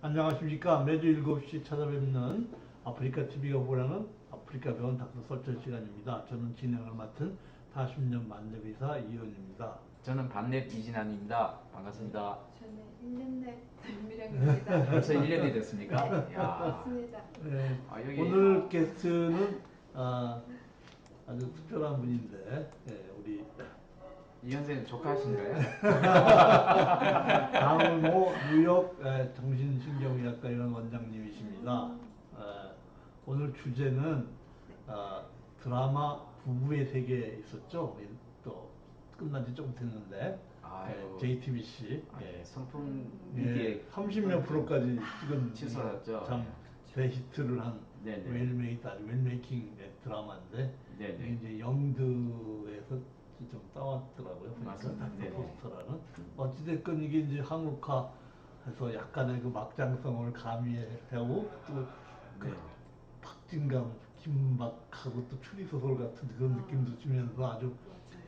안녕하십니까. 매주 7시 찾아뵙는 아프리카 TV가 보라는 아프리카 병원 닥터 설전 시간입니다. 저는 진행을 맡은 40년 만렙의사 이현입니다. 저는 반랩 이진환입니다. 반갑습니다. 저는 1년랩 전미령입니다. 벌써 1년이 됐습니까? 야. 맞습니다. 네, 여기 오늘 게스트는 아주 특별한 분인데 우리 이 선생님 조카신가요? 강은호 뉴욕 정신신경의학과의원 원장님이십니다. 오늘 주제는 드라마 부부의 세계에 있었죠. 또 끝난 지 조금 됐는데 아유. JTBC 선풍 예, 인기에 30몇 프로까지 지금 치솟았죠. 참 대히트를 한 네네. 웰메이킹 드라마인데 네네. 이제 영드에서 좀 따왔더라고요. 맞습니다. 네네. 포스터라는 어찌됐건 이게 이제 한국화해서 약간의 그 막장성을 가미하고 또 그 네. 박진감, 긴박하고 또 추리소설 같은 그런 느낌도 주면서 아주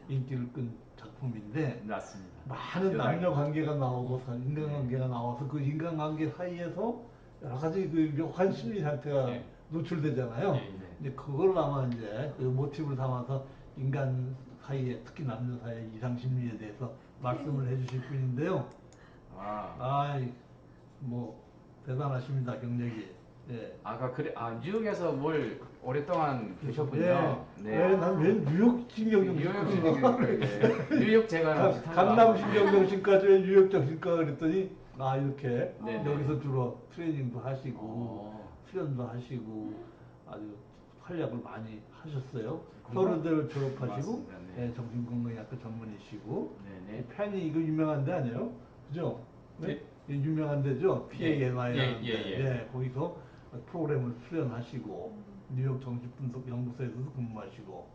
인기를 끈 작품인데 맞습니다. 많은 남녀 관계가 나오고 인간관계가 나와서 그 인간관계 사이에서 여러 가지 그 묘한 심리 상태가 네. 노출되잖아요. 네. 근데 그걸 아마 이제 그 모티브를 삼아서 인간 사이에 특히 남녀 사이의 이상 심리에 대해서 말씀을 해주실 분인데요. 뭐 대단하십니다, 경력이. 예. 아까 그래 뉴욕에서 뭘 오랫동안 계셨군요. 난왜 뉴욕 신경정신과 뉴욕 뉴욕 제가 강남 신경정신과죠, 뉴욕 정신과 그랬더니 이렇게 네네. 여기서 주로 트레이닝도 하시고 어. 수련도 하시고 아주 활약을 많이 하셨어요. 공부? 서울대를 졸업하시고 맞습니다. 네. 정신건강의학과 전문이시고 네네. 펜이 이거 유명한 데 아니에요? 그죠? 네? 예. 유명한 데죠? PAMI라는 예, 예, 데. 예. 네, 거기서 프로그램을 수련하시고 뉴욕 정신분석연구소에서도 근무하시고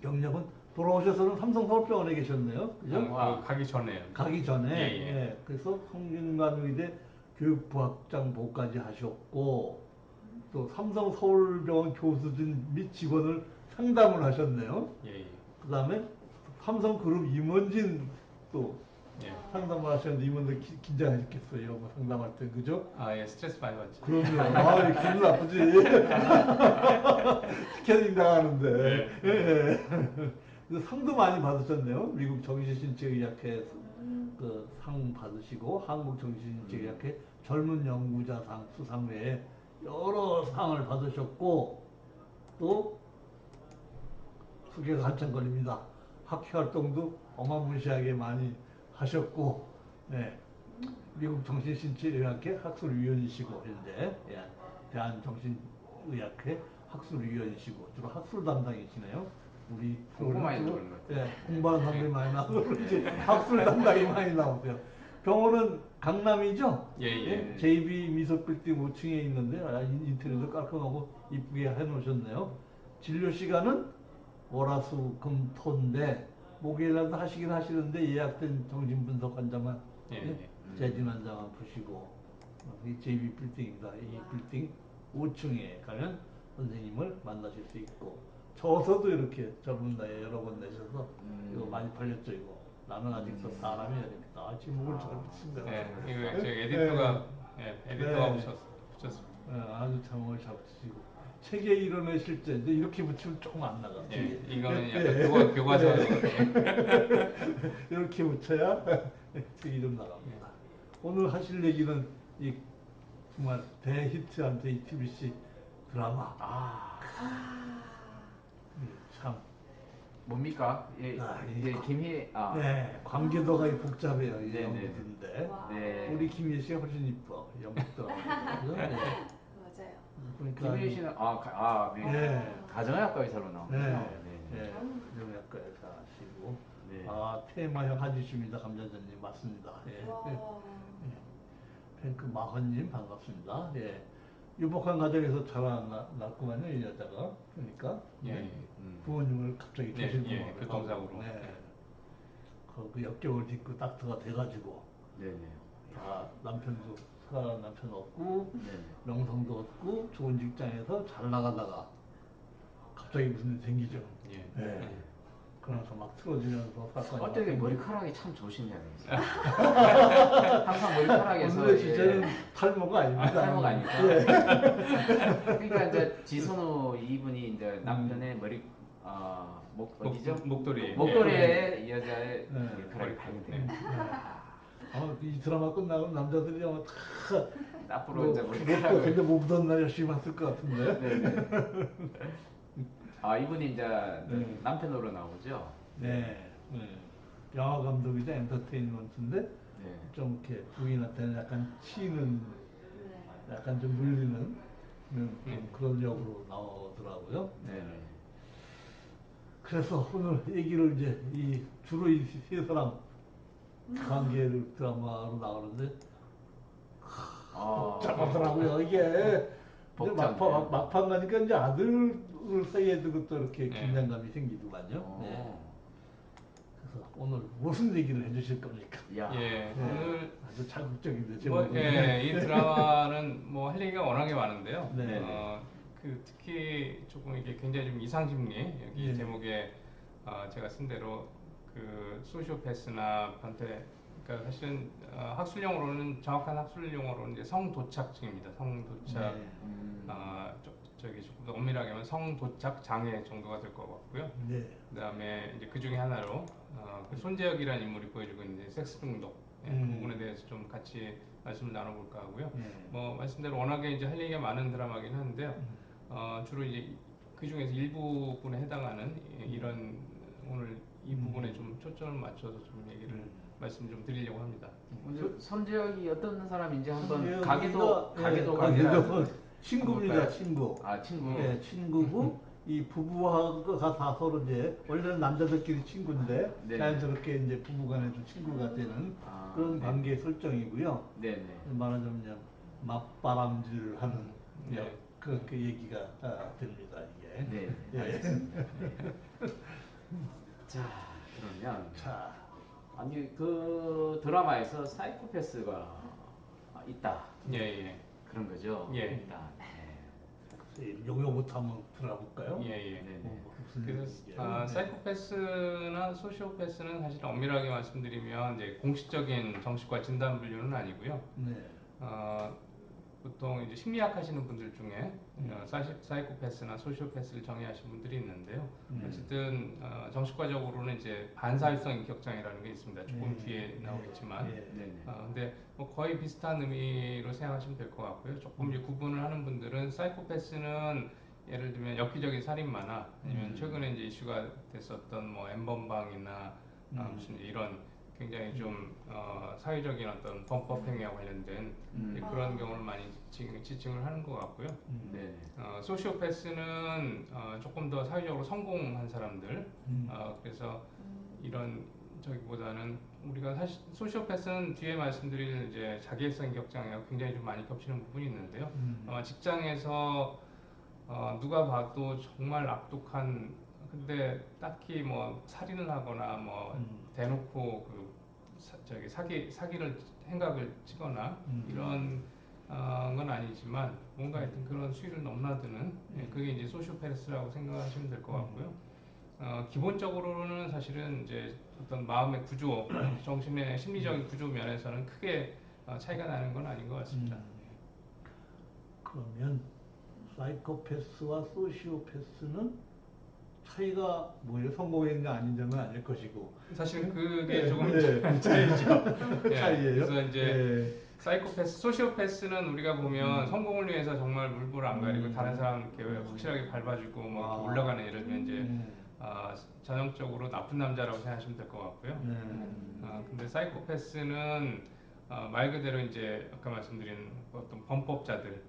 경력은 돌아오셔서는 삼성서울병원에 계셨네요. 그죠? 가기 전에요. 가기 전에 예. 그래서 성균관의대 교육부학장보까지 하셨고 또 삼성 서울병원 교수진 및 직원을 상담을 하셨네요. 예. 그 다음에 삼성그룹 임원진 또 예. 상담을 하셨는데 임원들 긴장하셨겠어요. 뭐 상담할 때 그죠? 예, 스트레스 많이 받죠. 그럼요. 기분 나쁘지. 스캐닝 당하는데. 그래서 상도 많이 받으셨네요. 미국 정신신체의학회 그 상 받으시고 한국 정신신체의학회 젊은 연구자상 수상 외에 여러 상을 받으셨고 또 수개가 한참 걸립니다. 학회 활동도 어마무시하게 많이 하셨고, 미국 정신신체의학회 학술위원이시고 현재 대한정신의학회 학술위원이시고 주로 학술 담당이시네요. 우리 공부 많이 들어오는 것 같아요. 공부하는 사람들이 많이 나오고 그렇지 학술 담당이 많이 나오세요. 병원은 강남이죠? 예. JB 미소빌딩 5층에 있는데 인테리어도 깔끔하고 이쁘게 해놓으셨네요. 진료 시간은 월화수금토인데 목요일날도 하시긴 하시는데 예약된 정신분석 환자만 재진 환자만 보시고 이 JB 빌딩입니다. 이 빌딩 5층에 가면 선생님을 만나실 수 있고 저서도 이렇게 젊은 나이에 여러 권 내셔서 이거 많이 팔렸죠. 이거 나는 아직도 사람이 아닙니다. 제목을 잘 붙인 것 네, 같아요. 이거 저 에디터가 붙였습니다. 아주 제목을 잘 붙이시고 책의 이론의 실제 이제 이렇게 붙이면 조금 안 나가. 이거는 약간 교과서. 이렇게 붙여야 책 이름 나갑니다. 오늘 하실 얘기는 이 정말 대히트한 JTBC 드라마. 참. 뭡니까? 김희 관계도가 복잡해요. 이 네네. 연극인데 네. 우리 김희 씨가 훨씬 이뻐. 연극 드라마. 맞아요. 그러니까 김희 씨는 가정의학과 의사로 나오네요. 가정의학과에서 하시고 네. 테마형 한지수입니다. 감자전님 맞습니다. 그 마헌님 반갑습니다. 유복한 가정에서 자라났구만요 이 여자가. 그러니까 부모님을 갑자기 조심스러워 교통사고로. 그 역경을 딛고 닥터가 돼가지고 네네. 남편도 사랑하는 남편 얻고 명성도 얻고 좋은 직장에서 잘 나가다가 갑자기 무슨 일이 생기죠. 그러면서 막 틀어지면서 사건이. 어떻게 머리카락이 참 조심해야 되겠어요. 항상 머리카락에서 오늘의 주제는 탈모가 아닙니다. 탈모가 아니까. 예. 그러니까 이제 지선우 이분이 이제 남편의 어디죠? 목도리. 목도리에 이 여자의 네. 머리카락이 발견돼요. 이 드라마 끝나고 남자들이 아마 다 앞으로 이제 근데 머리카락을. 못 묻었나 열심히 했을 것 같은데. 네네. 이분이 이제 남편으로 나오죠. 네. 영화 감독이자 엔터테인먼트인데 네. 좀 이렇게 부인한테는 약간 치는, 약간 좀 물리는 그런 역으로 나오더라고요. 네네. 그래서 오늘 얘기를 이제 주로 이 세 사람 관계를 드라마로 나오는데 복잡하더라고요 이게. 이제 복잡해요. 막판 가니까 이제 아들 사이에도 또 이렇게 네. 긴장감이 생기더만요. 네. 그래서 오늘 무슨 얘기를 해주실 겁니까? 야. 네. 예, 오늘 아주 자극적인데 뭐, 제목이. 이 드라마는 뭐 할 얘기가 워낙에 많은데요. 네. 특히 조금 이게 굉장히 좀 이상심리 여기 네. 제목에 제가 쓴 대로 그 소시오패스나 변태, 그러니까 사실은 학술용어로는, 정확한 학술 용어로는 이제 성도착증입니다. 성도착. 네. 저기 조금 더 엄밀하게 하면 성도착 장애 정도가 될 것 같고요. 네. 그다음에 이제 그 중에 하나로 그 손재혁이라는 인물이 보여주고 있는 섹스 중독, 그 부분에 대해서 좀 같이 말씀을 나눠볼까 하고요. 뭐 말씀대로 워낙에 이제 할 얘기가 많은 드라마긴 한데요. 주로 이제 그 중에서 일부분에 해당하는 이런 오늘 이 부분에 좀 초점을 맞춰서 좀 얘기를 말씀 좀 드리려고 합니다. 먼저 손재혁이 어떤 사람인지 한번 손재혁이가, 가게도 친구입니다. 친구. 친구. 네, 친구고 이 부부가 다 서로 이제 원래는 남자들끼리 친구인데 네. 자연스럽게 이제 부부간에 좀 친구가 되는 그런 네. 관계 설정이고요. 네네. 말하자면 그냥 맞바람질을 하는 네. 그렇게 얘기가 됩니다 이게. 네. 예. 알겠습니다. 자, 그러면 자, 아니 그 드라마에서 사이코패스가 있다. 예. 그런 거죠. 예. 일단. 용어부터 한번 들어볼까요? 예. 네네. 무슨 그래서 얘기예요? 사이코패스나 소시오패스는 사실 엄밀하게 말씀드리면 이제 공식적인 정식과 진단 분류는 아니고요. 네. 보통 이제 심리학 하시는 분들 중에 사이코패스나 소시오패스를 정의하시는 분들이 있는데요. 어쨌든 정식과적으로는 이제 반사회성 인격장애라는 게 있습니다. 조금 뒤에 나오겠지만, 근데 뭐 거의 비슷한 의미로 생각하시면 될 것 같고요. 조금 이제 구분을 하는 분들은 사이코패스는 예를 들면 엽기적인 살인마나 아니면 최근에 이제 이슈가 됐었던 뭐 N번방이나 무슨 이런 굉장히 좀 사회적인 어떤 범법 행위와 관련된 그런 경우를 많이 지칭을 하는 것 같고요. 소시오패스는 조금 더 사회적으로 성공한 사람들. 그래서 이런 저기보다는 우리가 사실 소시오패스는 뒤에 말씀드릴 이제 자기애성 인격장애가 굉장히 좀 많이 겹치는 부분이 있는데요. 직장에서 누가 봐도 정말 악독한, 근데 딱히 뭐 살인을 하거나 뭐 대놓고 사기를 행각을 치거나 이런 건 아니지만 뭔가 하여튼 그런 수위를 넘나드는 그게 이제 소시오패스라고 생각하시면 될 것 같고요. 기본적으로는 사실은 이제 어떤 마음의 구조, 정신의 심리적인 구조 면에서는 크게 차이가 나는 건 아닌 것 같습니다. 그러면 사이코패스와 소시오패스는 차이가 뭐예요? 성공했냐 아닌지는 아닐 것이고. 사실 그게 조금 차이죠. 예, 차이예요. 그래서 이제 사이코패스, 소시오패스는 우리가 보면 성공을 위해서 정말 물불을 안 가리고 다른 사람 이렇게 확실하게 밟아주고 뭐 이렇게 올라가는, 예를 들면 이제 전형적으로 나쁜 남자라고 생각하시면 될 것 같고요. 근데 사이코패스는 말 그대로 이제 아까 말씀드린 어떤 범법자들,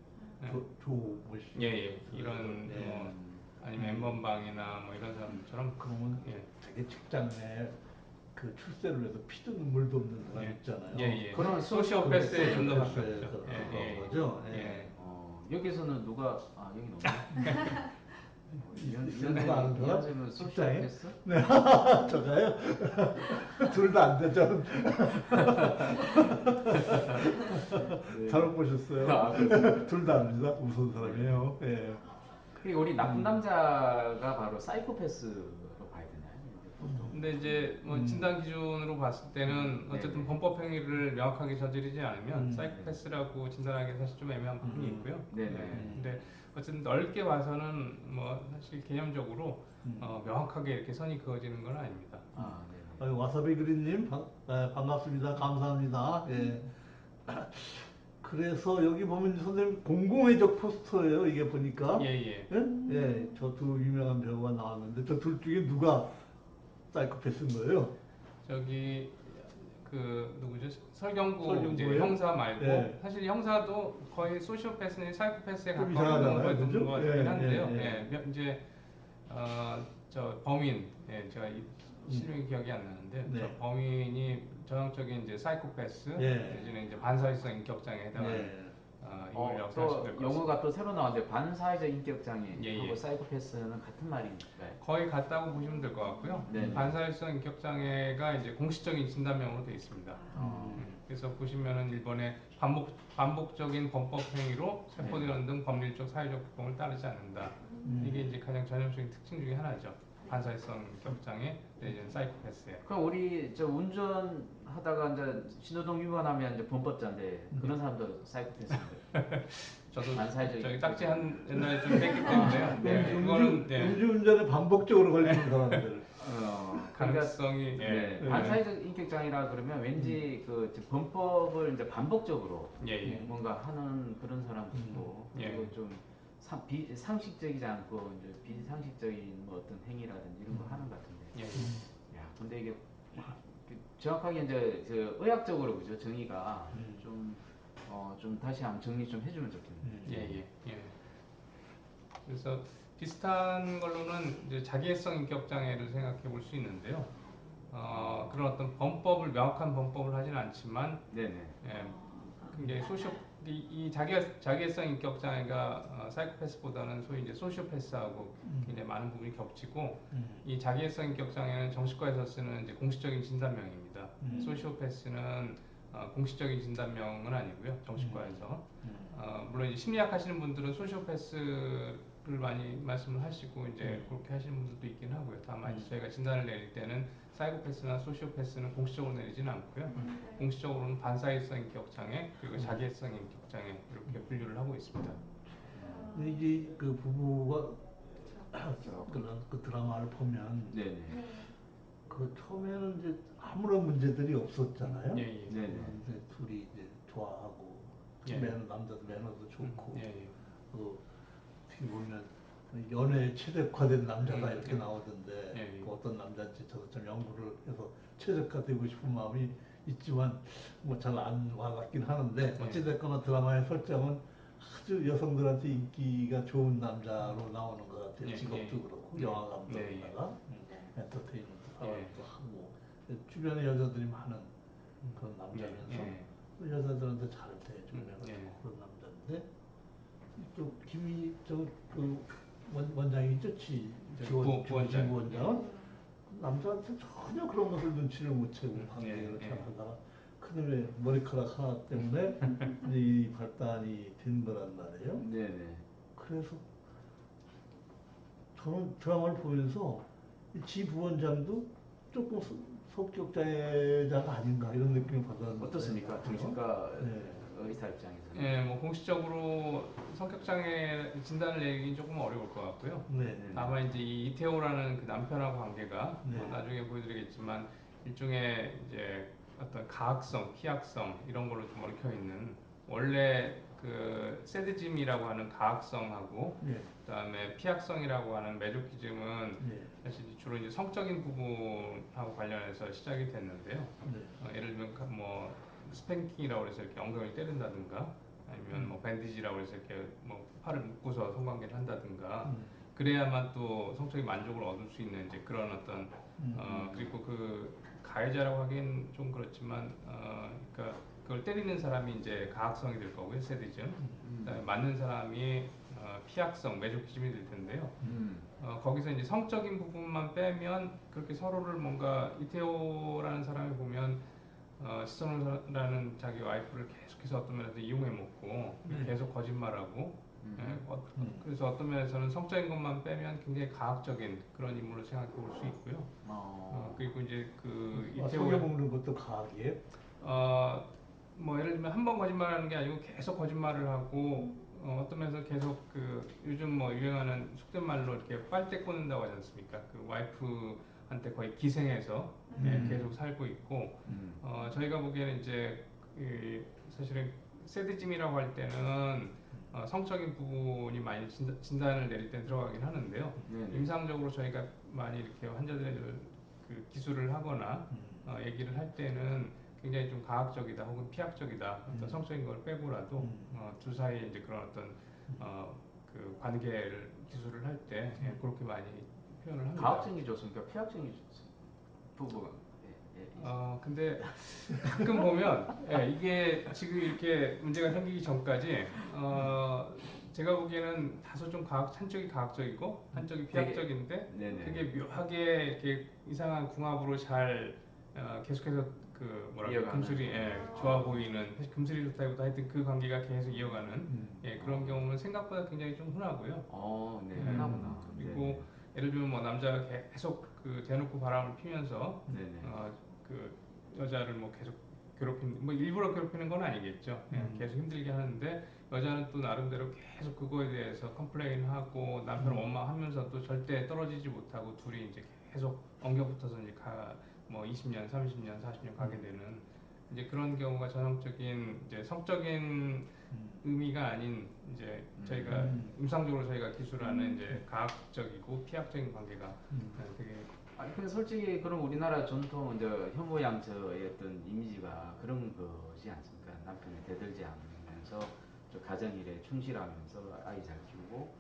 이런 뭐 아니면 N번방이나 뭐 이런 사람들처럼. 그러면 되게 직장 내 그 출세를 해서 피도 눈물도 없는 사람 있잖아요. 그런 소시오패스에 좀 더 가깝죠. 거죠. 여기서는 누가 여기 없나? 이현재는 소시오패스? 네, 저가요? 둘 다 안 되죠. 잘못 보셨어요. 둘 다 압니다. 무서운 사람이에요. 그리고 우리 나쁜 남자가 바로 사이코패스로 봐야 되나요? 보통. 근데 이제 뭐 진단 기준으로 봤을 때는 어쨌든 네네. 범법 행위를 명확하게 저지르지 않으면 음. 사이코패스라고 진단하기 사실 좀 애매한 부분이 있고요. 네네. 근데 어쨌든 넓게 봐서는 뭐 사실 개념적으로 명확하게 이렇게 선이 그어지는 건 아닙니다. 아, 네네. 와사비 그린님 반갑습니다. 감사합니다. 예. 그래서 여기 보면 선생님 공공의적 포스터예요. 이게 보니까. 예. 예, 저 두 유명한 배우가 나왔는데 저 둘 중에 누가 사이코패스인 거예요? 저기 그 누구죠? 설경구 설경구예요? 이제 형사 말고 네. 사실 형사도 거의 소시오패스나 사이코패스에 좀 가까운 이상하잖아요, 경우가 그죠? 있는 것 같긴 예, 한데요. 예, 예. 이제 저 범인, 제가 실명이 기억이 안 나는데 네. 저 범인이 전형적인 이제 사이코패스 예. 내지는 이제 반사회성 인격장애 해당하는 예. 인물 역사하시면 또 될것 용어가 같습니다. 또 새로 나왔는데 반사회적 인격장애하고 예. 사이코패스는 같은 말인가요? 거의 같다고 보시면 될 것 같고요. 네. 반사회성 인격장애가 이제 공식적인 진단명으로 되어 있습니다. 그래서 보시면은 일본의 반복적인 범법 행위로 세포되는 등 법률적 사회적 규범을 따르지 않는다. 이게 이제 가장 전형적인 특징 중에 하나죠. 반사회성 인격장애 내지는 사이코패스예요. 그럼 우리 저 운전하다가 이제 신호등 위반하면 이제 범법자인데 그런 사람도 사이코패스인데. 저도 반사회적 저기 딱지 한 옛날에 좀 뺐기 때문에요. 그거는 음주운전에 반복적으로 걸리는 사람들. 그러니까 가능성이 반사회적 인격장애라 그러면 왠지 그 범법을 이제 반복적으로 뭔가 하는 그런 사람도 있고 그리고 좀 비상식적이지 않고 이제 비상식적인 뭐 어떤 행위라든지 이런 거 하는 것 같은데. 야, 근데 이게 정확하게 이제 그 의학적으로 그죠 정의가 좀 다시 한번 정리 좀 해주면 좋겠네요. 예. 그래서 비슷한 걸로는 이제 자기애성 인격 장애를 생각해 볼 수 있는데요. 그런 어떤 명확한 범법을 하지는 않지만, 굉장히 이 자기애성 인격 장애가 사이코패스보다는 소위 이제 소시오패스하고 굉장히 많은 부분이 겹치고, 이 자기애성 인격 장애는 정신과에서 쓰는 이제 공식적인 진단명입니다. 소시오패스는 공식적인 진단명은 아니고요, 정신과에서. 물론 이제 심리학 하시는 분들은 소시오패스를 많이 말씀을 하시고 이제 그렇게 하시는 분들도 있긴 하고요. 다만 저희가 진단을 내릴 때는 사이코패스나 소시오패스는 공식적으로 내리지는 않고요. 공식적으로는 반사회성 인격 장애 그리고 자기애성 인격 장애 이렇게 분류를 하고 있습니다. 이제 그 부부가 그 드라마를 보면 그 처음에는 이제 아무런 문제들이 없었잖아요. 근데 둘이 이제 좋아하고 남자도 매너도 좋고 어떻게 보면 연애에 최적화된 남자다 이렇게 나오던데 그 어떤 남자인지 저도 좀 연구를 해서 최적화되고 싶은 마음이 있지만 뭐 잘 안 와닿긴 하는데 어찌됐거나 드라마의 설정은 아주 여성들한테 인기가 좋은 남자로 나오는 것 같아요. 직업도 그렇고 영화 감독에다가 엔터테인먼트 사업도 하고 주변에 여자들이 많은 그런 남자면서 또 여자들한테 잘 대해주는 그런 남자인데 또 그 원장이죠. 지원장은 남자한테 전혀 그런 것을 눈치를 못 채고 관계를 잘 하다가 그놈의 머리카락 하나 때문에 이제 이 발단이 된 거란 말이에요. 그래서 저는 드라마를 보면서 지 부원장도 조금 성격자가 아닌가 이런 느낌을 받았는데 어떻습니까? 정신과 의사 입장에서. 뭐 공식적으로 성격장애 진단을 내리긴 조금 어려울 것 같고요. 다만 이제 이 이태호라는 그 남편하고 관계가 나중에 보여드리겠지만 일종의 이제 어떤 가학성, 피학성 이런 걸로 좀 얽혀 있는 원래 그 세디즘이라고 하는 가학성하고 그다음에 피학성이라고 하는 메조키즘은 사실 주로 이제 성적인 부분하고 관련해서 시작이 됐는데요. 예를 들면 뭐 스팽킹이라고 해서 이렇게 엉덩이를 때린다든가 아니면 뭐 밴디지라고 해서 이렇게 뭐 팔을 묶고서 성관계를 한다든가 그래야만 또 성적인 만족을 얻을 수 있는 이제 그런 어떤 그리고 그 가해자라고 하기엔 좀 그렇지만 그러니까 그걸 때리는 사람이 이제 가학성이 될 거고요, 세디즘. 그다음에 맞는 사람이 피학성, 메조키즘이 될 텐데요. 거기서 이제 성적인 부분만 빼면 그렇게 서로를 뭔가 이태호라는 사람이 보면 시선호라는 자기 와이프를 계속해서 어떤 면에서 이용해 먹고 계속 거짓말하고 그래서 어떤 면에서는 성적인 것만 빼면 굉장히 과학적인 그런 인물로 생각해 볼 수 있고요. 그리고 이제 그 속여 먹는 것도 과학이에요? 뭐 예를 들면 한 번 거짓말하는 게 아니고 계속 거짓말을 하고 어떤 면에서 계속 그 요즘 뭐 유행하는 속된 말로 이렇게 빨대 꽂는다고 하지 않습니까? 그 와이프한테 거의 기생해서 계속 살고 있고 저희가 보기에는 이제 사실은 새드짐이라고 할 때는 성적인 부분이 많이 진단을 내릴 때 들어가긴 하는데요. 임상적으로 저희가 많이 이렇게 환자들을 그 기술을 하거나 얘기를 할 때는 굉장히 좀 과학적이다 혹은 피학적이다 어떤 성적인 걸 빼고라도 두 사이에 이제 그런 어떤 그 관계를 기술을 할 때 그렇게 많이 표현을 합니다. 과학적인 게 좋습니까? 피학적인 게 좋습니까? 부부가. 근데 가끔 보면 이게 지금 이렇게 문제가 생기기 전까지 제가 보기에는 다소 좀 한쪽이 과학적이고 한쪽이 피학적인데 그게 묘하게 이렇게 이상한 궁합으로 잘 계속해서 그 뭐랄까 금술이 좋아 보이는 사실 금술이 좋다기보다 하여튼 그 관계가 계속 이어가는 그런 경우는 생각보다 굉장히 좀 흔하고요. 흔하구나. 그리고 예를 들면 뭐 남자가 계속 그 대놓고 바람을 피면서 그 여자를 뭐 계속 뭐 일부러 괴롭히는 건 아니겠죠. 계속 힘들게 하는데 여자는 또 나름대로 계속 그거에 대해서 컴플레인하고 남편을 원망하면서도 절대 떨어지지 못하고 둘이 이제 계속 엉겨붙어서 이제 뭐 20년, 30년, 40년 가게 되는 이제 그런 경우가 전형적인 이제 성적인 의미가 아닌 이제 저희가 임상적으로 저희가 기술하는 이제 과학적이고 피학적인 관계가 되게 근데 솔직히 그럼 우리나라 전통 이제 현모양처의 어떤 이미지가 그런 거지 않습니까? 남편을 대들지 않으면서 저 가정일에 충실하면서 아이 잘 키우고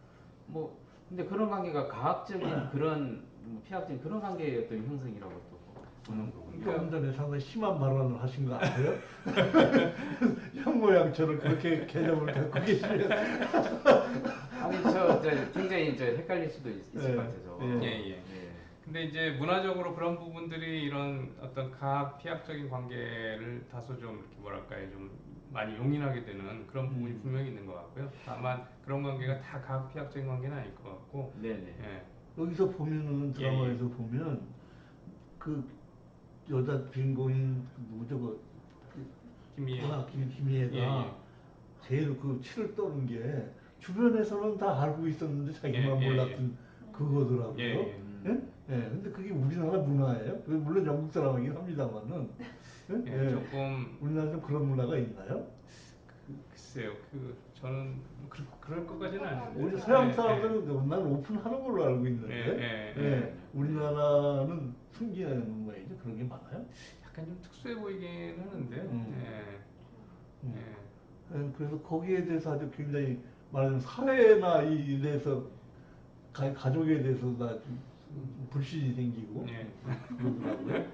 뭐 근데 그런 관계가 과학적인 그런 뭐 피학적인 그런 관계의 어떤 형성이라고 또 보는 거군요. 조금 전에 상당히 심한 발언을 하신 거 아세요? 형 모양처럼 그렇게 개념을 갖고 계시면 아니 저 굉장히 이제 헷갈릴 수도 있을 것 같아서. 근데 이제 문화적으로 그런 부분들이 이런 어떤 과학 피학적인 관계를 다소 좀 이렇게 뭐랄까요 좀 많이 용인하게 되는 그런 부분이 분명히 있는 것 같고요. 다만 그런 관계가 다 과학 피학적인 관계는 아닐 것 같고. 여기서 보면은 드라마에서 보면 그 여자 주인공인 누구죠? 김희애가 제일 그 치를 떠는 게 주변에서는 다 알고 있었는데 자기만 몰랐던 그거더라고요. 근데 그게 우리나라 문화예요? 물론 영국 사람이긴 합니다만은. 조금 우리나라 좀 그런 문화가 있나요? 글쎄요, 저는 그럴 것까지는 아닌데. 오히려 서양 사람들은 난 오픈하는 걸로 알고 있는데, 우리나라는 숨기는 모양이죠. 그런 게 많아요? 약간 좀 특수해 보이긴 하는데요. 그래서 거기에 대해서 아주 굉장히 말하자면 사회나 이래서 가족에 대해서 다 불신이 생기고 그러더라고요.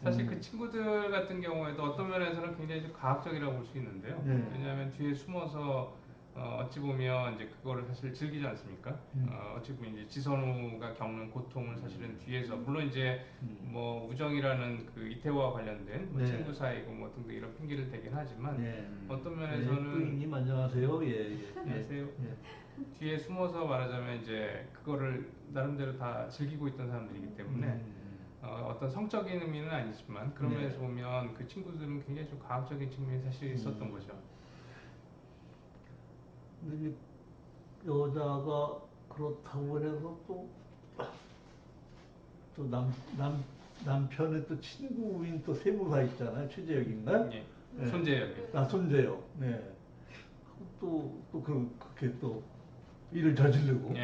사실 그 친구들 같은 경우에도 어떤 면에서는 굉장히 좀 과학적이라고 볼 수 있는데요. 왜냐하면 뒤에 숨어서 어찌 보면 이제 그거를 사실 즐기지 않습니까? 어찌 보면 이제 지선우가 겪는 고통을 사실은 뒤에서 물론 이제 뭐 우정이라는 그 이태원과 관련된 뭐 친구 사이고 뭐 등등 이런 핑계를 대긴 하지만 어떤 면에서는 뿌잉님 안녕하세요. 안녕하세요. 뒤에 숨어서 말하자면 이제 그거를 나름대로 다 즐기고 있던 사람들이기 때문에 어떤 성적인 의미는 아니지만 그런 면에서 보면 그 친구들은 굉장히 좀 과학적인 측면이 사실 있었던 거죠. 근데 여자가 그렇다고 해서 또 남편의 또 친구인 또 세무사 있잖아요. 최재혁인가? 손재혁. 손재혁. 그렇게 또 일을 저지르고.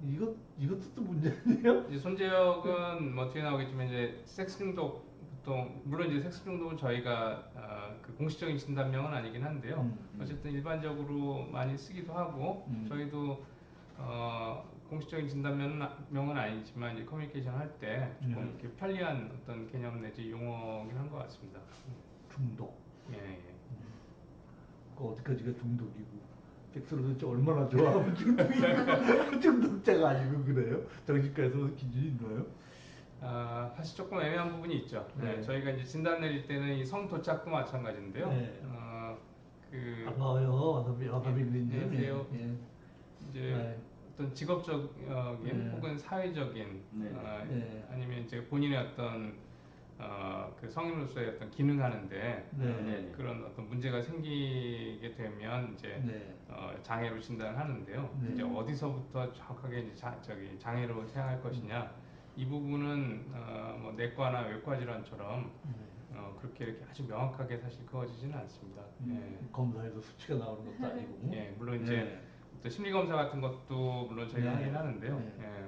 이것도 또 문제 아니에요? 이제 손재혁은 뭐 뒤에 나오겠지만 이제 섹스 중독 보통 물론 이제 섹스 중독은 저희가 그 공식적인 진단명은 아니긴 한데요. 어쨌든 일반적으로 많이 쓰기도 하고 저희도 공식적인 진단명은 아니지만 이제 커뮤니케이션 할 때 조금 이렇게 편리한 어떤 개념 내지 용어긴 한 것 같습니다. 중독. 그 어디까지가 중독이고 섹스를 도대체 얼마나 좋아하면 중독자가 아니고 그래요? 정신과에서 기준이 있나요? 사실 조금 애매한 부분이 있죠. 저희가 이제 진단 내릴 때는 이 성 도착도 마찬가지인데요. 반가워요. 와사비님. 안녕하세요. 그래서 예. 이제 네. 어떤 직업적인 네. 혹은 사회적인 네. 네. 아니면 이제 본인의 어떤 그 성인으로서의 어떤 기능하는데 네. 그런 어떤 문제가 생기게 되면 이제 네. 장애로 진단을 하는데요. 네. 이제 어디서부터 정확하게 이제 장애로 생각할 것이냐 이 부분은 뭐 내과나 외과 질환처럼 그렇게 이렇게 아주 명확하게 사실 그어지지는 않습니다. 검사에서 수치가 나오는 것도 아니고. 예, 물론 이제 또 심리 검사 같은 것도 물론 저희가 하긴 하는데요.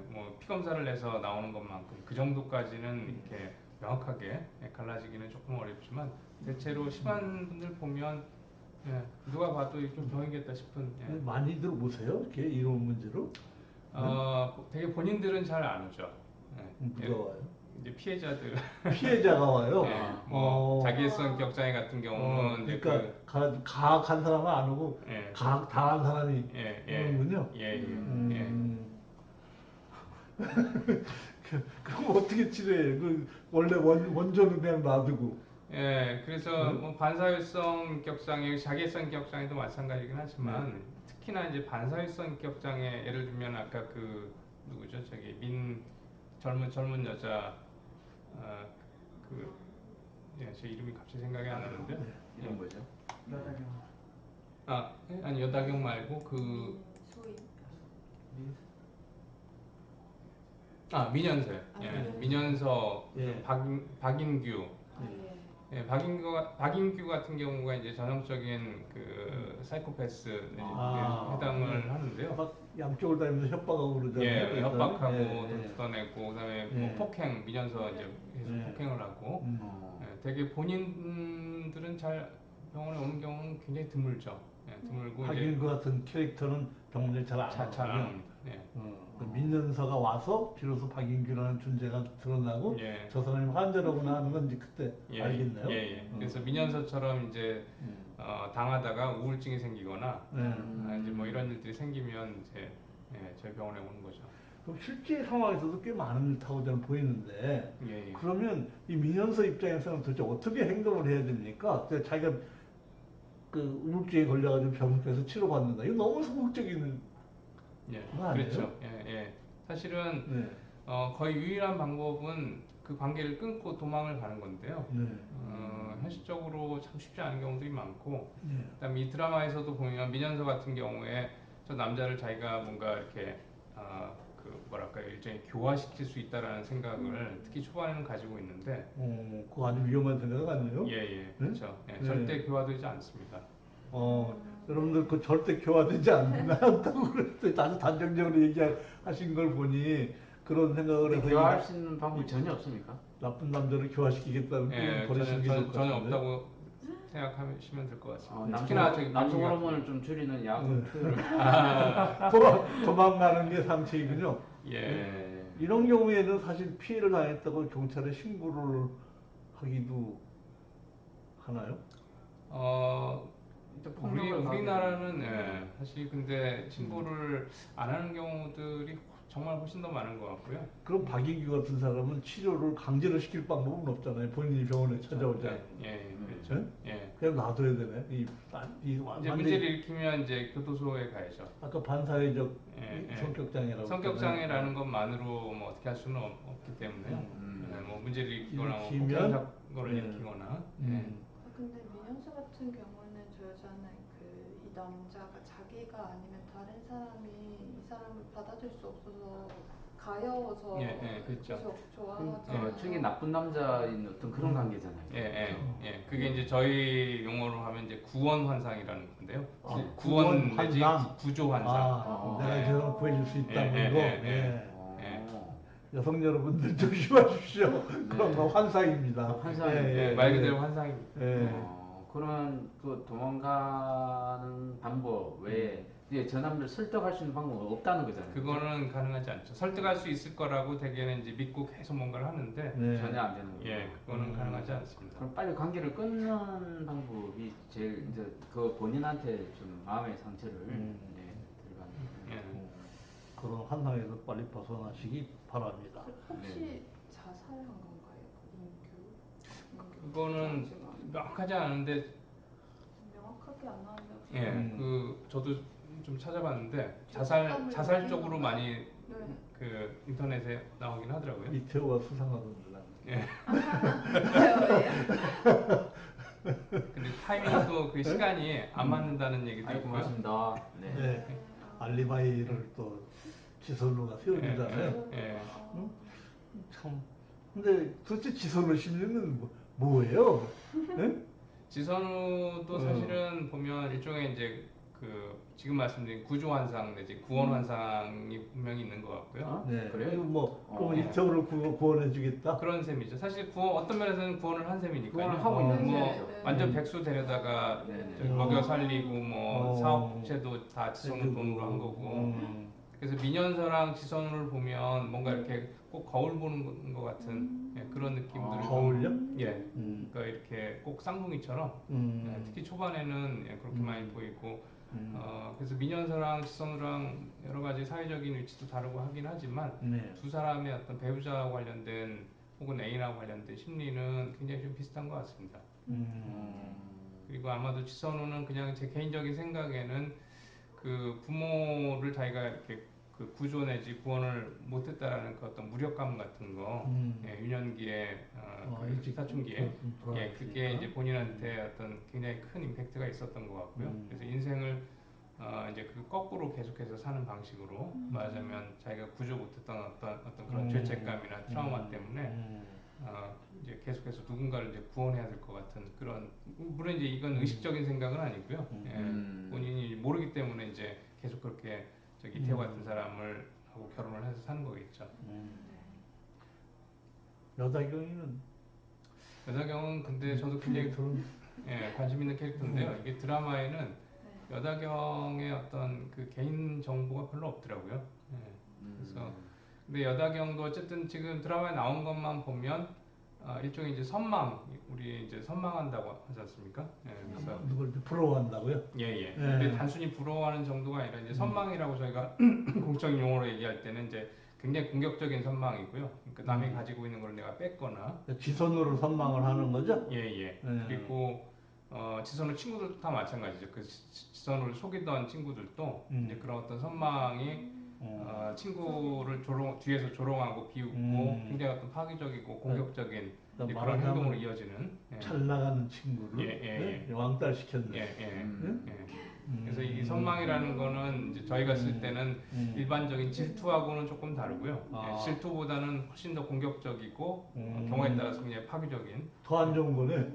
뭐 피 검사를 내서 나오는 것만큼 그 정도까지는 이렇게 명확하게 갈라지기는 조금 어렵지만 대체로 심한 분들 보면 누가 봐도 좀 병이겠다 싶은. 많이들 오세요? 이렇게 이런 문제로? 되게 본인들은 잘 안 오죠. 누가 와요? 이제 피해자들. 피해자가 와요. 자기애성 기억장애 같은 경우는 이제 그러니까 가학한 사람은 안 오고 가학 당한 사람이 오는군요. 그럼 어떻게 치료해요? 그 원래 원조는 그냥 놔두고. 그래서 뭐 반사회성 인격장애, 자기애성 인격장애도 마찬가지긴 하지만 특히나 이제 반사회성 인격장애 예를 들면 아까 그 누구죠? 저기 젊은 여자 제 이름이 갑자기 생각이 안 나는데. 이런 거죠. 아니 여다경 말고 그 소위 민현서요. 민현서 박인규. 박인규 같은 경우가 이제 전형적인 그 사이코패스 해당을 하는데요. 양쪽을 다니면서 협박하고 그러잖아요. 협박하고 돈 뜯어내고 그다음에 뭐 폭행 민현서 이제 계속 폭행을 하고 되게 본인들은 잘 병원에 오는 경우는 굉장히 드물죠. 드물고 박인규 같은 캐릭터는 병원에 잘 안 옵니다. 민현서가 와서 비로소 박인규라는 존재가 드러나고 저 사람이 환자로구나 하는 건 이제 그때 알겠네요. 그래서 민현서처럼 이제 당하다가 우울증이 생기거나 이제 뭐 이런 일들이 생기면 이제 저희 병원에 오는 거죠. 그럼 실제 상황에서도 꽤 많은 일 타고 저는 보이는데 그러면 이 민현서 입장에서는 도대체 어떻게 행동을 해야 됩니까? 자기가 그 우울증에 걸려가지고 병원에서 치료받는다. 이거 너무 소극적인 거 아니에요? 그렇죠. 사실은 거의 유일한 방법은 그 관계를 끊고 도망을 가는 건데요. 현실적으로 참 쉽지 않은 경우들이 많고, 그다음에 이 드라마에서도 보면 민현서 같은 경우에 저 남자를 자기가 뭔가 이렇게 그 뭐랄까요 일종의 교화시킬 수 있다라는 생각을 특히 초반에는 가지고 있는데, 그거 아주 위험한 생각 아니에요? 그렇죠. 절대 교화되지 않습니다. 여러분들 그 절대 교화되지 않는다고 그랬더니 아주 단정적으로 얘기하신 걸 보니 그런 생각을 해서 교화할 수 있는 방법이 전혀 없습니까? 나쁜 남자를 교화시키겠다는 건 버리시는 게 좋을 것 전혀 같은데. 없다고 생각하시면 될 것 같습니다. 특히나 남성 호르몬을 좀 줄이는 약 투여를 도망가는 게 상책이군요. 이런 경우에는 사실 피해를 당했다고 경찰에 신고를 하기도 하나요? 우리나라는 사실 근데 신고를 안 하는 경우들이 정말 훨씬 더 많은 것 같고요. 그럼 박인규 같은 사람은 치료를 강제로 시킬 방법은 없잖아요. 본인이 병원에 찾아오지 않으면. 그렇죠. 그냥 놔둬야 되네. 이제 문제를 일으키면 이제 교도소에 가야죠. 아까 반사회적 성격장애라고. 성격장애라는 것만으로 뭐 어떻게 할 수는 없기 때문에요. 뭐 문제를 일으키거나 뭐 폭행 사건을 일으키거나. 근데 민현수 같은 경우는 저 여자는 이 남자가 자기가 아니면 다른 사람이 이 사람을 받아줄 수 없어서 가여워서 그렇죠. 계속 좋아하잖아요. 되게 나쁜 남자인 어떤 그런 관계잖아요. 그게 이제 저희 용어로 하면 이제 구원 환상이라는 건데요. 구원 환상, 구조 환상. 내가 이 사람 구해줄 수 있다 뭐 이거. 여성 여러분들 조심하십시오. 그런 거 환상입니다. 말 그대로 환상입니다. 그러면 그 도망가는 방법 외에 저 남자를 설득할 수 있는 방법은 없다는 거잖아요. 그거는 가능하지 않죠. 설득할 수 있을 거라고 대개는 이제 믿고 계속 뭔가를 하는데 전혀 안 되는 거예요. 그거는 가능하지 않습니다. 그럼 빨리 관계를 끊는 방법이 제일 이제 그 본인한테 좀 마음의 상처를 들어가는. 그런 환상에서 빨리 벗어나시기 바랍니다. 혹시 자살한 건가요, 인규? 그거는 명확하지 않은데. 명확하게 안 나오는데. 저도 좀 찾아봤는데 죄책감을 자살 느끼는 쪽으로 건가요? 많이 네. 그 인터넷에 나오긴 하더라고요. 이태호가 수상하던데 나는. 예. 배우예요? 근데 타이밍도 그 시간이 안 맞는다는 얘기도 아이 있고요. 고맙습니다. 네. 네. 알리바이를 또 지선우가 세워주잖아요. 예. 응? 참. 근데 도대체 지선우 심리는 뭐예요? 네? 지선우도 사실은 보면 일종의 이제 그 지금 말씀드린 구조 환상 내지 구원 환상이 분명히 있는 것 같고요. 네. 그래요? 그리고 뭐 그럼 네. 이태호를 구원해주겠다. 그런 셈이죠. 사실 어떤 면에서는 구원을 한 셈이니까요. 구원을 하고 있는 뭐 셈이죠. 완전 백수 데려다가 네네. 저기 먹여 살리고 뭐 사업체도 다 지선우 해주고. 돈으로 한 거고. 그래서 민현서랑 지선우를 보면 뭔가 이렇게 꼭 거울 보는 것 같은 그런 느낌들을 거울요? 예. 그러니까 이렇게 꼭 쌍둥이처럼 특히 초반에는 그렇게 많이 보이고 그래서 민현서랑 지선우랑 여러 가지 사회적인 위치도 다르고 하긴 하지만 네. 두 사람의 어떤 배우자와 관련된 혹은 애인하고 관련된 심리는 굉장히 좀 비슷한 것 같습니다. 그리고 아마도 지선우는 그냥 제 개인적인 생각에는 그 부모를 자기가 이렇게 그 구조 내지 구원을 못했다라는 그 어떤 무력감 같은 거, 유년기에 그 사춘기에 그게 이제 본인한테 어떤 굉장히 큰 임팩트가 있었던 것 같고요. 그래서 인생을 이제 그 거꾸로 계속해서 사는 방식으로 말하자면 자기가 구조 못했던 어떤 그런 죄책감이나 트라우마 때문에 이제 계속해서 누군가를 이제 구원해야 될 것 같은 그런 물론 이제 이건 의식적인 생각은 아니고요. 본인이 모르기 때문에 이제 계속 그렇게 저기 이태호 같은 사람을 하고 결혼을 해서 사는 거겠죠. 여다경이는 근데 저도 굉장히 관심 있는 캐릭터인데요. 이게 드라마에는 여다경의 어떤 그 개인 정보가 별로 없더라고요. 그래서 근데 여다경도 어쨌든 지금 드라마에 나온 것만 보면 일종의 이제 우리 이제 선망한다고 하지 않습니까? 그래서 누굴 부러워한다고요? 예. 근데 단순히 부러워하는 정도가 아니라 이제 선망이라고 저희가 공적인 용어로 얘기할 때는 이제 굉장히 공격적인 선망이고요. 그러니까 남이 가지고 있는 걸 내가 뺏거나 지선으로 선망을 하는 거죠? 예. 그리고 지선우 친구들도 다 마찬가지죠. 그 지선우를 속이던 친구들도 이제 그런 어떤 선망이 친구를 뒤에서 조롱하고 비웃고 굉장히 어떤 파괴적이고 공격적인 이제 그런 행동으로 이어지는 잘 나가는 친구를 왕따 시켰네. 그래서 이 선망이라는 거는 이제 저희가 쓸 때는 일반적인 질투하고는 조금 다르고요. 질투보다는 훨씬 더 공격적이고 경우에 따라서 굉장히 파괴적인. 더 안 좋은 거네.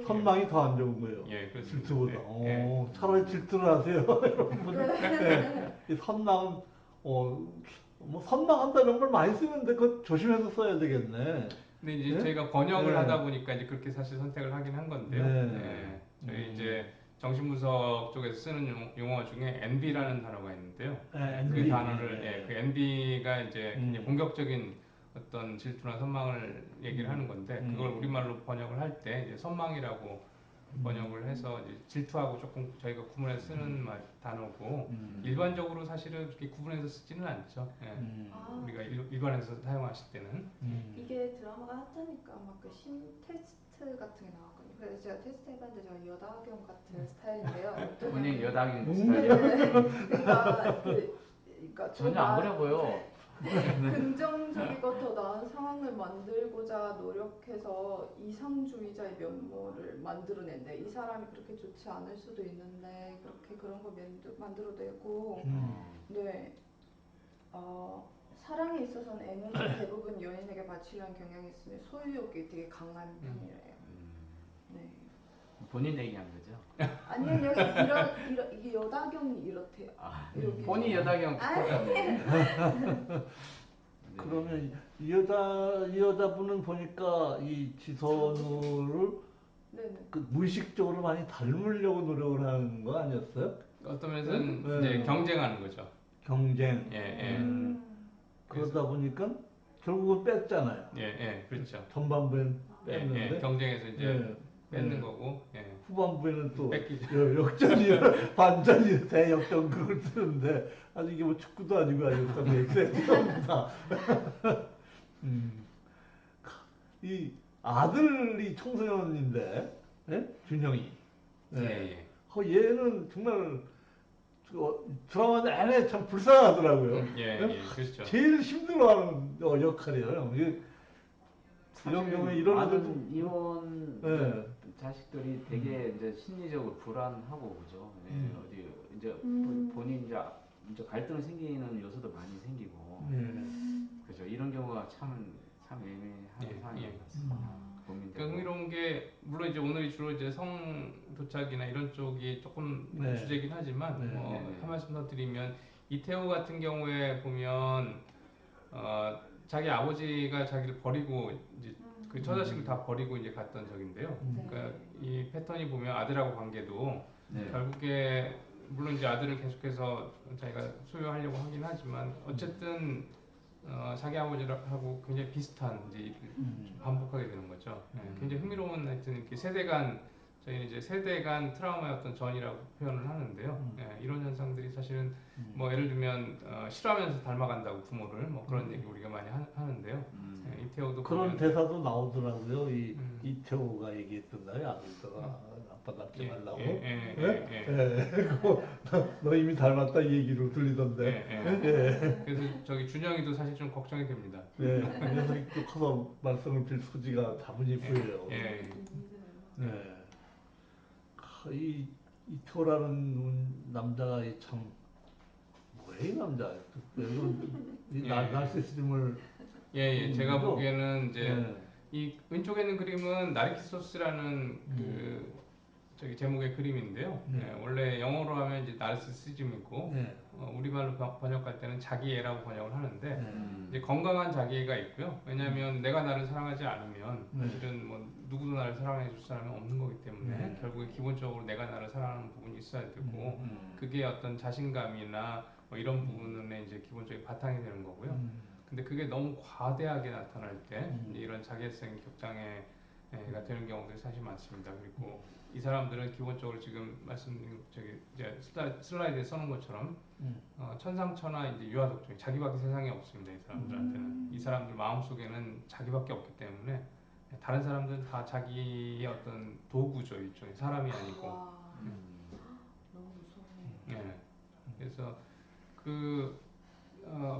선망이 더 안 좋은 거예요. 그렇습니다. 질투보다. 차라리 질투를 하세요. 여러분. 이 선망은 뭐 선망한다는 걸 많이 쓰는데 그거 조심해서 써야 되겠네. 근데 이제 저희가 번역을 하다 보니까 이제 그렇게 사실 선택을 하긴 한 건데요. 저희 이제 정신분석 쪽에서 쓰는 용어 중에 NB라는 단어가 있는데요. 그 단어를 그 NB가 이제 굉장히 공격적인 어떤 질투나 선망을 얘기를 하는 건데 그걸 우리말로 번역을 할 때 이제 선망이라고 번역을 해서 이제 질투하고 조금 저희가 구분해서 쓰는 단어고 일반적으로 사실은 그렇게 구분해서 쓰지는 않죠. 우리가 일반에서 사용하실 때는 이게 드라마가 핫하니까 막 그 테스트 같은 게 나왔거든요. 그래서 제가 테스트 해봤는데 제가 여다경 같은 스타일인데요. 본인 여다경 스타일이요? 그러니까 전혀 안 그래 보여. 긍정적이고 더 나은 상황을 만들고자 노력해서 이상주의자의 면모를 만들어낸대. 이 사람이 그렇게 좋지 않을 수도 있는데 그렇게 그런 걸 만들어내고 네. 사랑에 있어서는 에너지 대부분 연인에게 바치려는 경향이 있으며 소유욕이 되게 강한 편이래요. 네. 본인 얘기한 거죠? 아니요, 이게 여다경이 이렇대요. 본인 여다경. 그러면 이 여자분은 보니까 이 지선우를 그 무의식적으로 많이 닮으려고 노력을 하는 거 아니었어요? 어떤 면에서는 이제 경쟁하는 거죠. 경쟁. 그러다 그래서 보니까 결국은 뺐잖아요. 그렇죠. 전반부엔 뺐는데 경쟁에서 이제 뺏는 거고 후반부에는 또 뺏기죠. 역전이 반전이 대역전극을 쓰는데 아주 이게 뭐 축구도 아니고 아주 어떤 엑센트입니다. 이 아들이 청소년인데 준영이 얘는 정말 드라마 내내 참 불쌍하더라고요. 그렇죠. 제일 힘들어하는 역할이에요. 이런 경우에 이런 많은 이혼 자식들이 되게 이제 심리적으로 불안하고 그죠. 어디 이제 본인 이제 갈등 생기는 요소도 많이 생기고 그죠. 이런 경우가 참 애매한 상황인 것 같습니다. 그러니까 흥미로운 게 물론 이제 오늘이 주로 이제 성도착이나 이런 쪽이 조금 주제긴 하지만 한 말씀 더 드리면 이태호 같은 경우에 보면 자기 아버지가 자기를 버리고 이제 그 처자식을 다 버리고 이제 갔던 적인데요. 그러니까 이 패턴이 보면 아들하고 관계도 결국에 물론 이제 아들을 계속해서 자기가 소유하려고 하긴 하지만 어쨌든 자기 아버지하고 굉장히 비슷한 이제 일을 반복하게 되는 거죠. 굉장히 흥미로운 하여튼 이렇게 저희는 이제 세대 간 트라우마의 어떤 전이라고 표현을 하는데요. 이런 현상들이 사실은 뭐 예를 들면 싫어하면서 닮아간다고 부모를 뭐 그런 얘기 우리가 많이 하는데요. 이태호도 그런 대사도 나오더라고요. 이태호가 얘기했던가요? 아들다가 아빠 닮지 말라고. 너 이미 닮았다 이 얘기로 들리던데. 그래서 저기 준영이도 사실 좀 걱정이 됩니다. 녀석이 또 커서 말썽을 필 소지가 다분히 보여요. 이 이태호라는 남자가 참 뭐야 이 남자. 나르시시즘을 제가 보기에는 이제 이 왼쪽에 있는 그림은 나르키소스라는 그 저기 제목의 그림인데요. 원래 영어로 하면 이제 나르시시즘이고 우리말로 번역할 때는 자기애라고 번역을 하는데 이제 건강한 자기애가 있고요. 왜냐하면 내가 나를 사랑하지 않으면 사실은 뭐 누구도 나를 사랑해 줄 사람이 없는 거기 때문에 결국에 기본적으로 내가 나를 사랑하는 부분이 있어야 되고 그게 어떤 자신감이나 뭐 이런 부분에 이제 기본적인 바탕이 되는 거고요. 근데 그게 너무 과대하게 나타날 때 이런 자기애성 격장애가 되는 경우들이 사실 많습니다. 그리고 이 사람들은 기본적으로 지금 말씀드린 저기 이제 슬라이드에 써놓은 것처럼 천상천하 이제 유아독존, 자기밖에 세상에 없습니다. 이 사람들한테는 이 사람들 마음속에는 자기밖에 없기 때문에 다른 사람들은 다 자기의 어떤 도구죠, 일종의 사람이 아니고. 너무 무서워. 그래서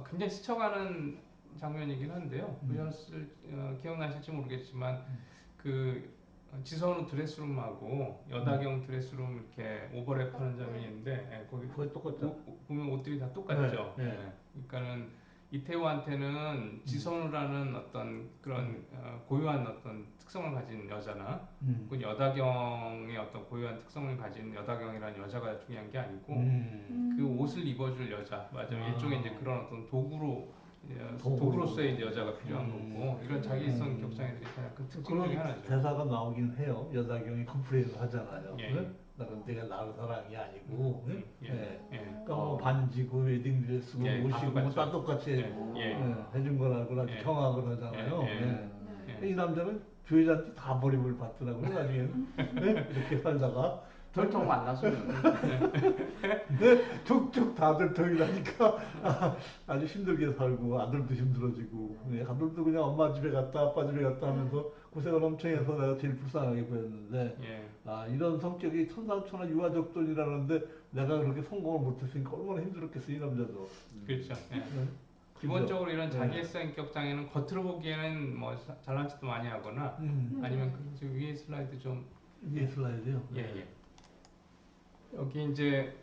굉장히 스쳐가는 장면이긴 한데요. 기억나실지 모르겠지만 지선우 드레스룸하고 여다경 드레스룸 이렇게 오버랩하는 장면이 있는데 거기 똑같죠. 보면 옷들이 다 똑같죠. 그러니까는 이태호한테는 지선우라는 어떤 그런 고유한 어떤 특성을 가진 여자나 혹은 여다경의 어떤 고유한 특성을 가진 여다경이라는 여자가 중요한 게 아니고 그 옷을 입어줄 여자, 맞아요. 일종의 이제 그런 어떤 도구로서의 이제 여자가 필요한 거고 이런 자기성 격장애들이 가장 큰 특징 중에 하나죠. 대사가 나오긴 해요. 여다경이 컴플레인을 하잖아요. 나는 내가 나를 사랑이 아니고, 그러니까 뭐 반지고 웨딩드레스고 옷이고 뭐 다 똑같이 해준 거라고 아주 경악을 하잖아요. 이 남자는 교회자한테 다 버림을 받더라고요. 나중에는 이렇게 살다가 덜통 만나서는 툭툭 다들 통이라니까 아주 힘들게 살고 아들도 힘들어지고 아들도 그냥 엄마 집에 갔다 아빠 집에 갔다 하면서 고생을 엄청 해서 내가 제일 불쌍하게 보였는데 이런 성격이 천상천하 유아적존이라는데 내가 그렇게 성공을 못했으니까 얼마나 힘들었겠어 이 남자도. 그렇죠. 기본적으로 이런 자기애성 인격 장애는 겉으로 보기에는 뭐 잘난 척도 많이 하거나 아니면 그 위에 슬라이드 좀 위에 슬라이드요. 여기 이제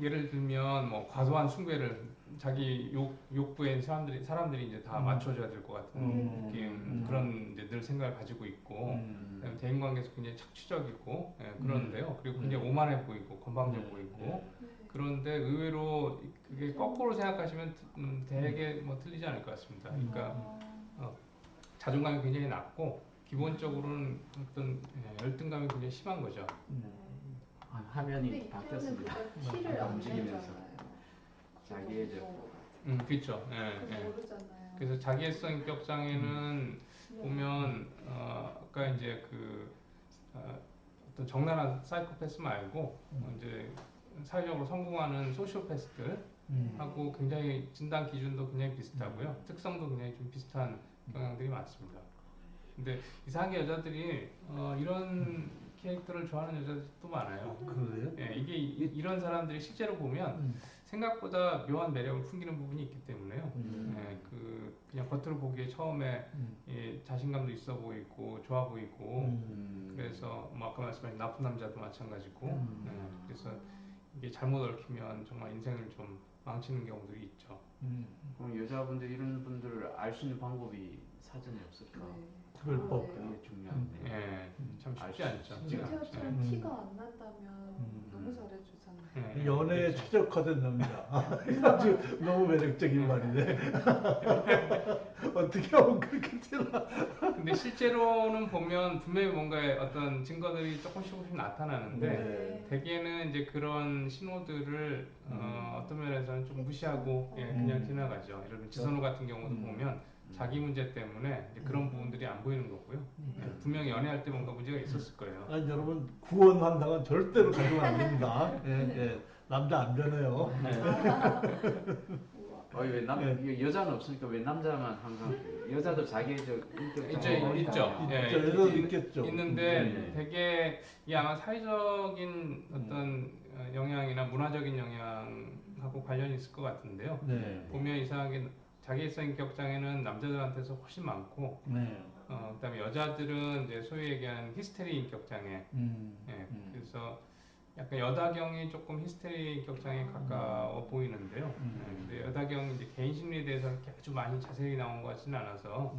예를 들면 뭐 과도한 숭배를 자기 욕구에 사람들이 이제 다 맞춰줘야 될 것 같은 느낌 그런 이제 늘 생각을 가지고 있고 그다음에 대인관계에서 굉장히 착취적이고 그런데요. 그리고 굉장히 오만해 보이고 건방져 보이고 그런데 의외로 그게 거꾸로 생각하시면 되게 뭐 틀리지 않을 것 같습니다. 그러니까 자존감이 굉장히 낮고 기본적으로는 어떤 열등감이 굉장히 심한 거죠. 화면이 바뀌었습니다. 티를 안 움직이면서 자기의 그렇죠. 모르잖아요. 그래서 자기애성 인격 장애는 보면 아까 이제 어떤 적나라한 사이코패스 말고 이제 사회적으로 성공하는 소시오패스들하고 굉장히 진단 기준도 굉장히 비슷하고요. 특성도 굉장히 좀 비슷한 경향들이 많습니다. 근데 이상하게 여자들이 이런 캐릭터를 좋아하는 여자들도 많아요. 그래요? 이게 이런 사람들이 실제로 보면 생각보다 묘한 매력을 풍기는 부분이 있기 때문에요. 그냥 겉으로 보기에 처음에 자신감도 있어 보이고 좋아 보이고 그래서 뭐 아까 말씀하신 나쁜 남자도 마찬가지고 그래서 이게 잘못 얽히면 정말 인생을 좀 망치는 경우들이 있죠. 그럼 여자분들 이런 분들을 알 수 있는 방법이 사전에 없을까? 그럴 법. 그게 중요한데. 예, 참 쉽지 않죠. 유태어처럼 티가 안 난다면 너무 잘해주잖아요. 연애에 최적화된 남자. 아주 너무 매력적인 말이네. 어떻게 하면 그렇게 되나? 근데 실제로는 보면 분명히 뭔가 어떤 증거들이 조금씩 나타나는데 네. 대개는 이제 그런 신호들을 어떤 면에서는 좀 무시하고 그냥 지나가죠. 예를 들면 지선우 같은 경우도 보면 자기 문제 때문에 이제 그런 부분들이 안 보이는 거고요. 분명히 연애할 때 뭔가 문제가 있었을 거예요. 아니 여러분 구원 환상은 절대로 가지면 안 됩니다. 남자 안 변해요. 왜 여자는 없으니까 왜 남자만 항상 여자도 자기의 인격장애 있죠. 있겠죠. 있는데 되게 이 아마 사회적인 어떤 영향이나 문화적인 영향하고 관련이 있을 것 같은데요. 보면 이상하게 자기애성 인격장애는 남자들한테서 훨씬 많고, 그다음에 여자들은 이제 소위 얘기하는 히스테리 인격장애. 그래서 약간 여다경이 조금 히스테리 인격장애에 가까워 보이는데요. 근데 여다경 이제 개인 심리에 대해서 이렇게 아주 많이 자세히 나온 것 같지는 않아서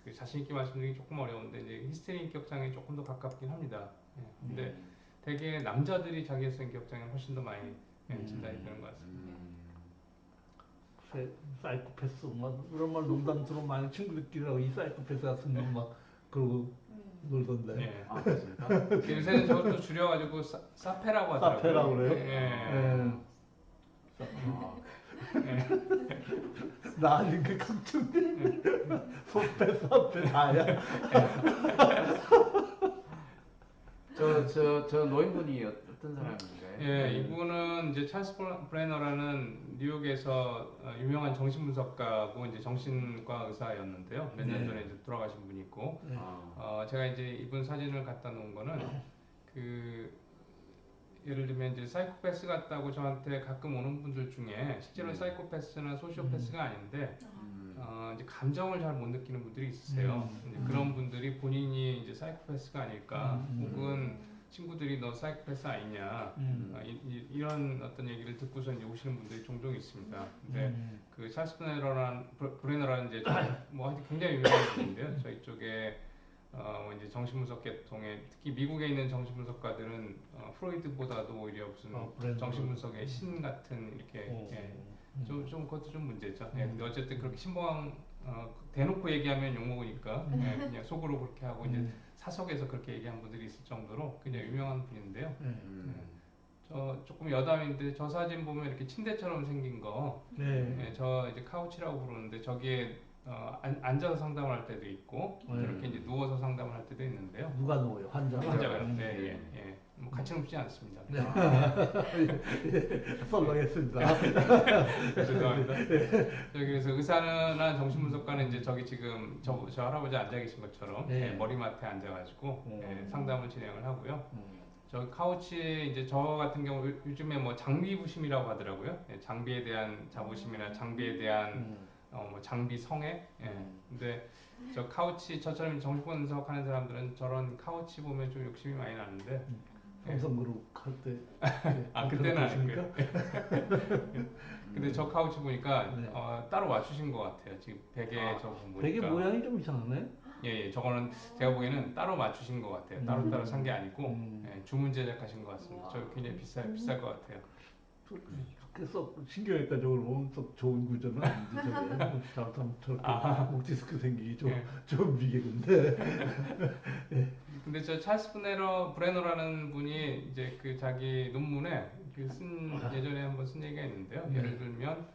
그 자신 있게 말씀드리기 조금 어려운데 이제 히스테리 인격장애에 조금 더 가깝긴 합니다. 근데 되게 남자들이 자기애성 인격장애는 훨씬 더 많이 진단이 되는 것 같습니다. 사이코패스 막 이런 말 농담스러워 많은 친구들끼리라고 이 사이코패스 같은 놈막 그러고 놀던데. 아, 그렇습니까? 요새는 저것도 줄여가지고 사페라고 하더라고요. 사페라고 그래요? 나 아닌 게 깜짝이야. 소패, 사패 다야. 저 노인분이 어떤 사람인가요? 이분은 이제 찰스 브레너라는 뉴욕에서 유명한 정신분석가고 이제 정신과 의사였는데요. 몇 년 전에 이제 돌아가신 분이 있고, 제가 이제 이분 사진을 갖다 놓은 거는 예를 들면 이제 사이코패스 같다고 저한테 가끔 오는 분들 중에 실제로 사이코패스나 소시오패스가 아닌데 이제 감정을 잘 못 느끼는 분들이 있으세요. 그런 분들이 본인이 이제 사이코패스가 아닐까, 혹은 친구들이 너 사이코패스 아니냐, 이런 어떤 얘기를 듣고서 이제 오시는 분들이 종종 있습니다. 근데 그 찰스 브레너라는 이제 뭐 하여튼 굉장히 유명한 분인데요. 저희 쪽에 이제 정신분석 계통에 특히 미국에 있는 정신분석가들은 프로이드보다도 오히려 무슨 정신분석의 신 같은 이렇게 좀 그것도 좀 문제죠. 근데 어쨌든 그렇게 신봉 대놓고 얘기하면 욕 먹으니까 그냥 속으로 그렇게 하고 이제 사석에서 그렇게 얘기한 분들이 있을 정도로 굉장히 유명한 분인데요. 저 조금 여담인데 저 사진 보면 이렇게 침대처럼 생긴 거, 저 이제 카우치라고 부르는데 저기에 앉아서 상담을 할 때도 있고 이렇게 이제 누워서 상담을 할 때도 있는데요. 누가 누워요? 환자가요? 네. 뭐 같이 눕지 않습니다. 썰렁했습니다. 죄송합니다. 그래서 의사나 정신분석가는 이제 저기 지금 저 할아버지 앉아 계신 것처럼 머리맡에 앉아가지고 상담을 진행을 하고요. 저 카우치에 이제 저 같은 경우 요즘에 뭐 장비부심이라고 하더라고요. 장비에 대한 자부심이나 장비에 대한 뭐 장비 성애. 근데 저 카우치 저처럼 정신분석하는 사람들은 저런 카우치 보면 좀 욕심이 많이 나는데. 삼성그룹 할 때. 그때는 아니고요. 근데 저 카우치 보니까 따로 맞추신 것 같아요. 지금 베개 저거 보니까. 베개 모양이 좀 이상하네. 저거는 제가 보기에는 따로 맞추신 것 같아요. 따로 산 게 아니고 주문 제작하신 것 같습니다. 저 굉장히 비쌀 것 같아요. 그래서 신경외과적으로 보면 썩 좋은 구조는 아닌데 저게 잘못하면 저렇게 목 디스크 생기기 좀 미개근데. 근데 저 찰스 브레너라는 분이 이제 그 자기 논문에 예전에 한번 쓴 얘기가 있는데요. 예를 들면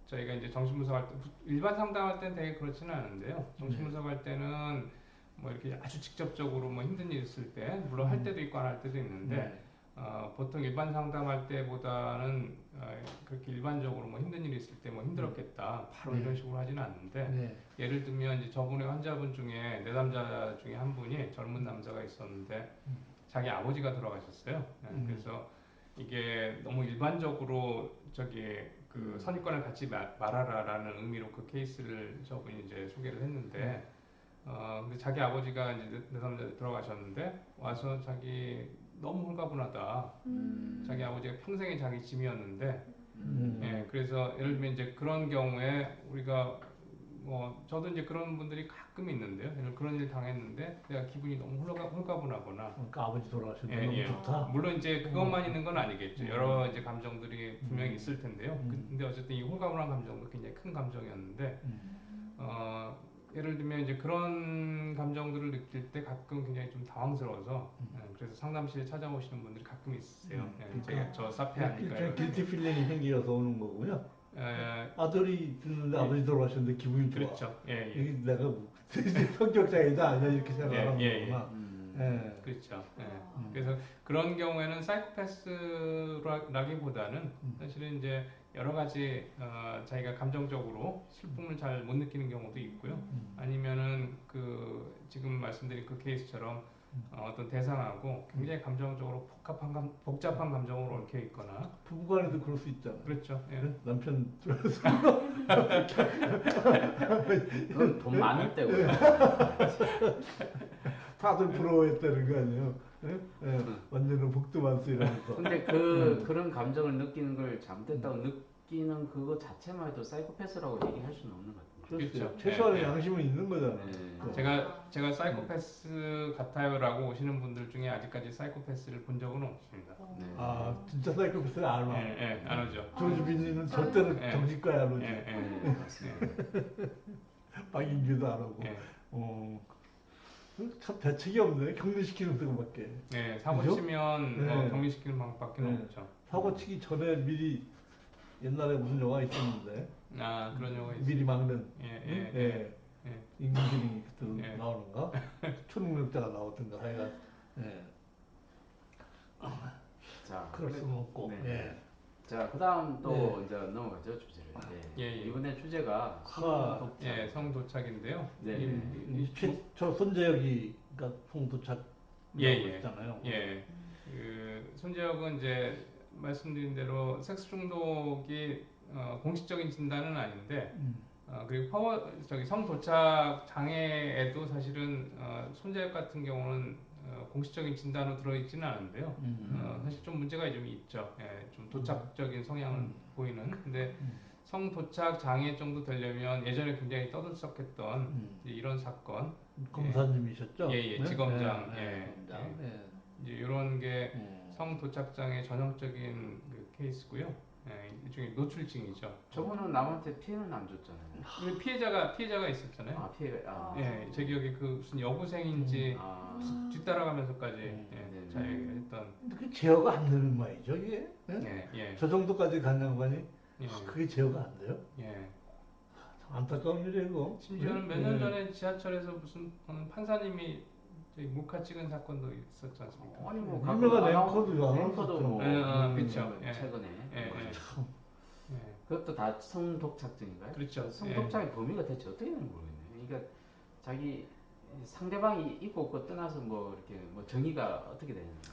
저희가 이제 정신분석할 때 일반 상담할 때는 되게 그렇지는 않은데요. 정신분석할 때는 뭐 이렇게 아주 직접적으로 뭐 힘든 일 있을 때 물론 할 때도 있고 안 할 때도 있는데 보통 일반 상담할 때보다는 그렇게 일반적으로 뭐 힘든 일이 있을 때 뭐 힘들었겠다 바로 이런 식으로 하지는 않는데 예를 들면 이제 저분의 환자분 중에 내담자 중에 한 분이 젊은 남자가 있었는데 자기 아버지가 돌아가셨어요. 그래서 이게 너무 일반적으로 그 선입관을 갖지 말아라라는 의미로 그 케이스를 저분이 이제 소개를 했는데, 근데 자기 아버지가 이제 내삼년에 돌아가셨는데 와서 자기 너무 홀가분하다. 자기 아버지가 평생의 자기 짐이었는데, 예, 그래서 예를 들면 이제 그런 경우에 우리가 뭐 저도 이제 그런 분들이 가끔 있는데요. 그런 일 당했는데 내가 기분이 너무 홀가분하거나. 그러니까 아버지 돌아가셨는데 예, 너무 예. 좋다. 물론 이제 그것만 있는 건 아니겠죠. 여러 이제 감정들이 분명히 있을 텐데요. 근데 어쨌든 이 홀가분한 감정도 굉장히 큰 감정이었는데, 예를 들면 이제 그런 감정들을 느낄 때 가끔 굉장히 좀 당황스러워서, 그래서 상담실에 찾아오시는 분들이 가끔 있으세요. 제가 저 사페하니까. 일종의 길티 필링이 생겨서 오는 거군요. 에, 아들이 듣는데 아버지 돌아가셨는데 기분이 좋아. 그렇죠. 예, 예. 이게 내가 성격 차이다 아니야 이렇게 생각하는 예, 거구나. 예. 그렇죠. 예. 그래서 그런 경우에는 사이코패스라기보다는 사실은 이제 여러 가지 자기가 감정적으로 슬픔을 잘 못 느끼는 경우도 있고요. 아니면은 그 지금 말씀드린 그 케이스처럼 어떤 대상하고 굉장히 감정적으로 복잡한 감정으로 얽혀 있거나. 부부간에도 그럴 수 있잖아. 그렇죠. 예. 남편 그건 돈 많을 때고요. 다들 부러워했다는 거 아니에요? 예? 예. 완전히 복도 많소 이러면서. 근데 그런 감정을 느끼는 걸 잘못됐다고 느끼는 그거 자체만 해도 사이코패스라고 얘기할 수는 없는 것 같아요. 그렇죠. 그렇죠. 최소한의 예, 예. 양심은 있는 거잖아. 네. 제가 사이코패스 같아요라고 오시는 분들 중에 아직까지 사이코패스를 본 적은 없습니다. 네. 아 진짜 사이코패스를 안 와. 예, 안 오죠. 조지 빈니는 절대로 예. 정신과에 안 오지. 네, 맞습니다. 박인규도 안 오고. 참 대책이 없네. 격리시키는 수밖에. 네, 사고 그죠? 치면 네. 격리시키는 방법밖에 네. 없죠. 사고 치기 전에 미리 옛날에 무슨 영화 있었는데 아, 그런 영화 있어요. 미리 막는 예. 임금이 그때 예. 나오는가 초능력자가 나오던가 하여간 자, 그럴 수는 없고. 네. 예. 자, 그다음 또 네. 이제 넘어가죠 주제를. 예. 이번에 주제가 성도착. 예, 성도착인데요. 네. 저 손재혁이가 성도착 예. 했잖아요. 예. 그 손재혁은 이제 말씀드린 대로 섹스 중독이 공식적인 진단은 아닌데, 그리고 성도착 장애에도 사실은 손재혁 같은 경우는 공식적인 진단으로 들어있지는 않은데요. 사실 좀 문제가 좀 있죠. 예, 좀 도착적인 성향을 보이는. 근데 성도착 장애 정도 되려면 예전에 굉장히 떠들썩했던 이런 사건. 검사님이셨죠? 예, 지검장. 검장. 이제 이런 게 성도착장애 전형적인 그 케이스고요. 일종의 노출증이죠. 저분은 남한테 피해는 안 줬잖아요. 근데 피해자가 있었잖아요. 아, 피해가. 예, 제 기억에 그 무슨 여고생인지 뒤따라가면서까지 자기가 했던. 그 제어가 안 되는 말이죠, 이게. 예. 저 정도까지 간 양반이 예. 그게 제어가 안 돼요? 예. 참 안타까운 일이에요, 이거. 심지어는 몇 년 전에 지하철에서 무슨 판사님이 몰카 찍은 사건도 있었지 않습니까? 아니 뭐 유명한 앵커도 뭐 그렇죠. 최근에 예. 그것도 다 성독착증인가요? 그렇죠. 성독착의 범위가 대체 어떻게 되는지 모르겠네요. 그러니까 자기 상대방이 있고 없고 떠나서 뭐 이렇게 뭐 정의가 어떻게 되는지.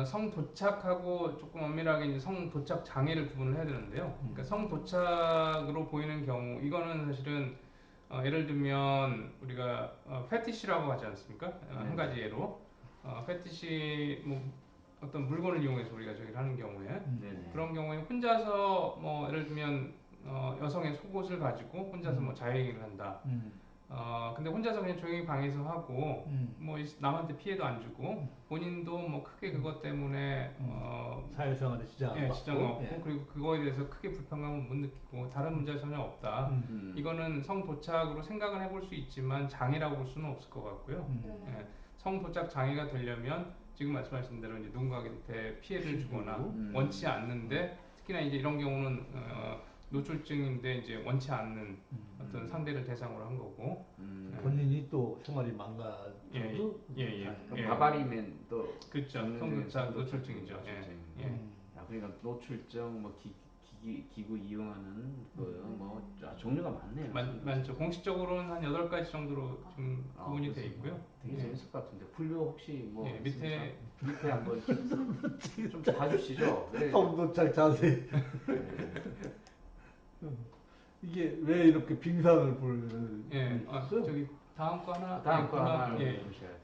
성도착하고 조금 엄밀하게 이제 성도착 장애를 구분을 해야 되는데요. 그러니까 성도착으로 보이는 경우 이거는 사실은 예를 들면 우리가 패티시라고 하지 않습니까? 한 가지 예로 패티시 뭐 어떤 물건을 이용해서 우리가 저기를 하는 경우에 그런 경우에 혼자서 뭐 예를 들면 여성의 속옷을 가지고 혼자서 뭐 자해행위를 한다. 근데 혼자서 그냥 조용히 방에서 하고 뭐 남한테 피해도 안 주고 본인도 뭐 크게 그것 때문에 사회생활에 지장 없고 그리고 그거에 대해서 크게 불편감을 못 느끼고 다른 문제가 전혀 없다. 이거는 성도착으로 생각은 해볼 수 있지만 장애라고 볼 수는 없을 것 같고요. 성도착 장애가 되려면 지금 말씀하신 대로 이제 누군가한테 피해를 주거나 원치 않는데 특히나 이제 이런 경우는 노출증인데 이제 원치 않는 어떤 상대를 대상으로 한 거고 본인이 또 생활이 망가져도 가발이면 또 그렇죠. 성도착 노출증이죠. 그러니까 노출증 뭐 기구 이용하는 뭐 종류가 많네요. 많죠. 공식적으로는 한 8가지 정도로 지금 구분이 돼 있고요. 되게 재밌을 것 같은데 불교 혹시 뭐 예, 밑에 한번 좀 봐주시죠. 네. 성도착 자세. 이게 왜 이렇게 빙산을 보여요? 예, 저기 다음 거 하나. 다음 거 하나 예, 보셔야 돼요.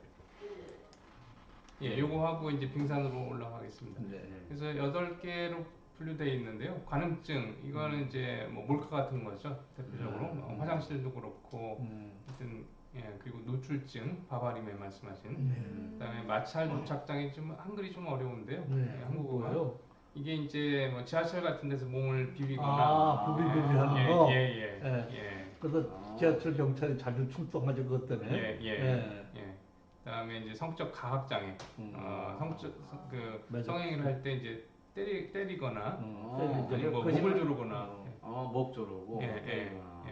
예, 요거 하고 이제 빙산으로 올라가겠습니다. 네. 그래서 8개로 분류되어 있는데요. 관음증 이거는 이제 뭐 몰카 같은 거죠. 대표적으로 화장실도 그렇고, 하여튼 예, 그리고 노출증, 바바림에 말씀하신. 그다음에 마찰 도착장이 좀 한글이 좀 어려운데요. 네, 예, 한국어가. 뭐예요? 이게 이제 뭐 지하철 같은 데서 몸을 비비거나. 아, 부비부비 하는 거? 예. 그래서 지하철 경찰이 자주 출동하죠, 그것 때문에. 예. 그다음에 이제 성적 가학 장애. 성행위를 할 때 이제 때리거나, 아니면 뭐 목을 조르거나. 목 조르고 때리거나.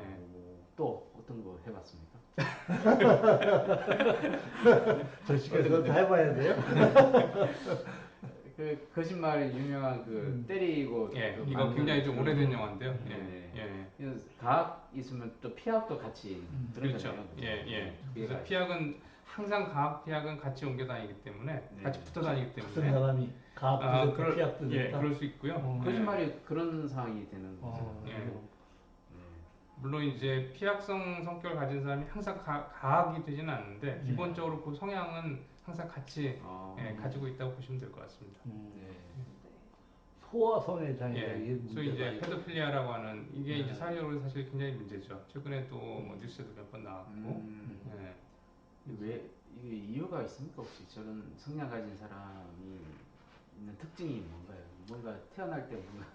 또 어떤 거 해봤습니까? 저 시간에서 다 해봐야 돼요? 그 거짓말이 유명한 그 때리고 이거 굉장히 좀 오래된 영화인데요. 가학 있으면 또 피학도 같이 들어가잖아요. 그렇죠. 그래서 피학은 항상 가학 피학은 같이 옮겨 다니기 때문에 같이 붙어 다니기 때문에 같은 사람이 가학도 됐다, 피학도 됐다. 그럴 수 있고요. 거짓말이 그런 상황이 되는 거죠. 물론 이제 피학성 성격을 가진 사람이 항상 가학이 되지는 않는데 기본적으로 그 성향은 항상 같이 가지고 있다고 보시면 될 것 같습니다. 소아성애 장애가 이게 소위 이제 문제가 페도필리아라고 하는 이게 이제 사회적으로 사실 굉장히 문제죠. 최근에도 뭐 뉴스에도 몇 번 나왔고. 왜 이게 이유가 있습니까? 혹시 저런 성향 가진 사람이 있는 특징이 뭔가요? 뭔가 태어날 때 뭔가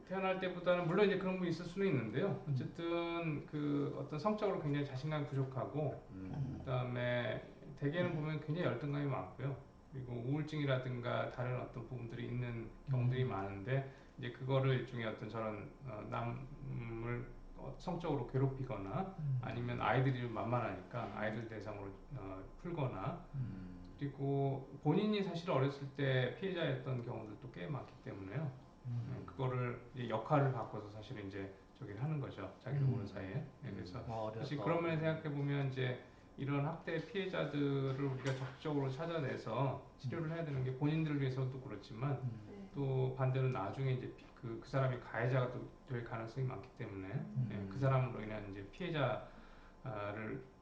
태어날 때보다는 물론 이제 그런 분이 있을 수는 있는데요. 어쨌든 그 어떤 성적으로 굉장히 자신감이 부족하고, 그다음에 대개는 보면 굉장히 열등감이 많고요. 그리고 우울증이라든가 다른 어떤 부분들이 있는 경우들이 많은데, 이제 그거를 일종의 어떤 저런 남을 성적으로 괴롭히거나 아니면 아이들이 좀 만만하니까 아이들 대상으로 풀거나, 그리고 본인이 사실 어렸을 때 피해자였던 경우들도 꽤 많기 때문에요. 그거를 이제 역할을 바꿔서 사실은 이제 저기를 하는 거죠. 자기도 모르는 사이에. 그래서 사실 그런 면에 생각해 보면 이제 이런 학대 피해자들을 우리가 적극적으로 찾아내서 치료를 해야 되는 게 본인들을 위해서도 그렇지만 또 반대로 나중에 이제 그 사람이 가해자가 될 가능성이 많기 때문에 그 사람으로 인한 이제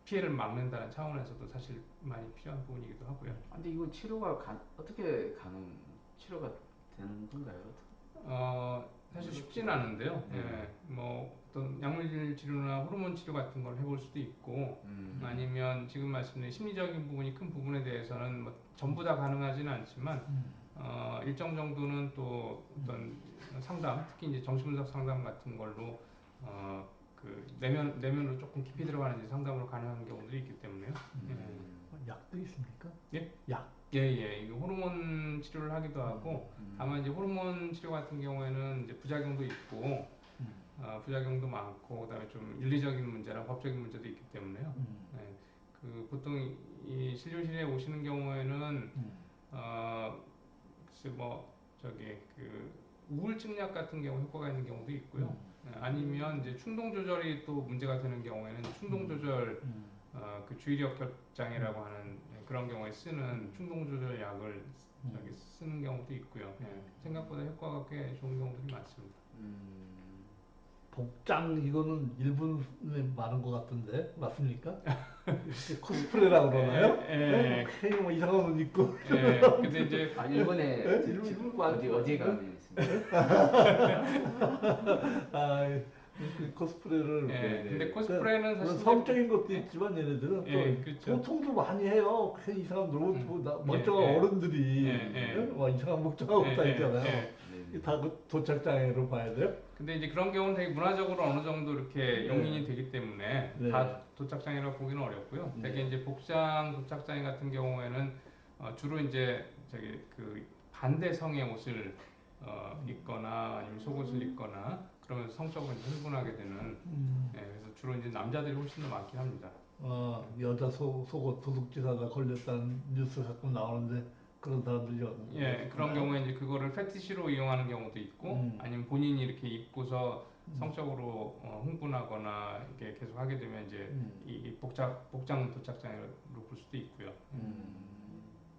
피해를 막는다는 차원에서도 사실 많이 필요한 부분이기도 하고요. 근데 이거 치료가 어떻게 치료가 되는 건가요? 사실 쉽지는 않은데요. 뭐 어떤 약물 치료나 호르몬 치료 같은 걸 해볼 수도 있고, 아니면 지금 말씀드린 심리적인 부분이 큰 부분에 대해서는 뭐 전부 다 가능하지는 않지만 일정 정도는 또 어떤 상담, 특히 이제 정신분석 상담 같은 걸로 그 내면으로 조금 깊이 들어가는 이제 상담으로 가능한 경우들이 있기 때문에요. 약도 있습니까? 예? 약. 이거 호르몬 치료를 하기도 하고, 다만 이제 호르몬 치료 같은 경우에는 이제 부작용도 있고, 부작용도 많고, 그다음에 좀 윤리적인 문제나 법적인 문제도 있기 때문에요. 그 보통 이 진료실에 오시는 경우에는 글쎄 뭐 저기 그 우울증 약 같은 경우 효과가 있는 경우도 있고요. 아니면 이제 충동 조절이 또 문제가 되는 경우에는 충동 조절 그 주의력 결장애라고 하는 그런 경우에 쓰는 충동 조절 약을 저기 쓰는 경우도 있고요. 생각보다 효과가 꽤 좋은 경우들이 많습니다. 복장 이거는 일본에 많은 것 같은데 맞습니까? 코스프레라고 그러나요? 괜히 뭐 이상한 옷 입고. 근데 이제 일본에 어디에 가면 있습니까? 코스프레를. 근데 코스프레는 사실 성적인 것도 있지만 얘네들은 또 그렇죠. 보통도 많이 해요. 괜히 이상한 멀쩡한 어른들이 이상한 복장하고 다니잖아요. 다 그 도착장애로 봐야 돼요? 근데 이제 그런 경우는 되게 문화적으로 어느 정도 이렇게 용인이 되기 때문에 다 도착장애라고 보기는 어렵고요. 되게 이제 복장 도착장애 같은 경우에는 주로 이제 저기 그 반대 성의 옷을 입거나 아니면 속옷을 입거나 그러면서 성적으로 이제 흥분하게 되는. 그래서 주로 이제 남자들이 훨씬 더 많긴 합니다. 여자 속옷 도둑질하다 걸렸다는 뉴스 가끔 나오는데 그런 사람들이 그런 경우에 이제 그거를 패티시로 이용하는 경우도 있고, 아니면 본인이 이렇게 입고서 성적으로 흥분하거나 이렇게 계속 하게 되면 이제 이 복장 도착장애로 볼 수도 있고요.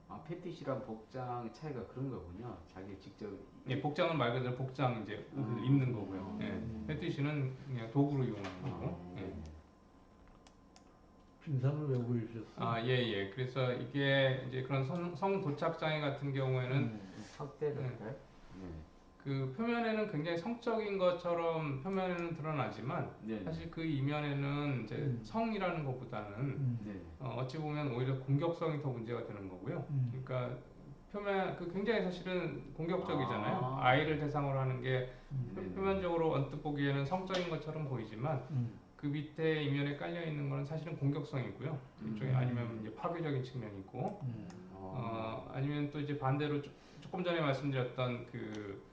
아, 패티시랑 복장 차이가 그런 거군요. 자기 직접. 예, 복장은 말 그대로 복장 이제 옷을 입는 거고요. 예, 패티시는 그냥 도구로 이용하는 거고. 예. 빙산을 왜 보여주셨어? 아, 예, 예. 그래서 이게 이제 그런 성 도착 장애 같은 경우에는 확대를 할까요? 그 표면에는 굉장히 성적인 것처럼 표면에는 드러나지만 네네. 사실 그 이면에는 이제 성이라는 것보다는 어찌 보면 오히려 공격성이 더 문제가 되는 거고요. 그러니까 표면 그 굉장히 사실은 공격적이잖아요. 아이를 대상으로 하는 게 표면적으로 언뜻 보기에는 성적인 것처럼 보이지만 그 밑에 이면에 깔려 있는 거는 사실은 공격성이고요. 일종의 아니면 이제 파괴적인 측면이고, 아니면 또 이제 반대로 조금 전에 말씀드렸던 그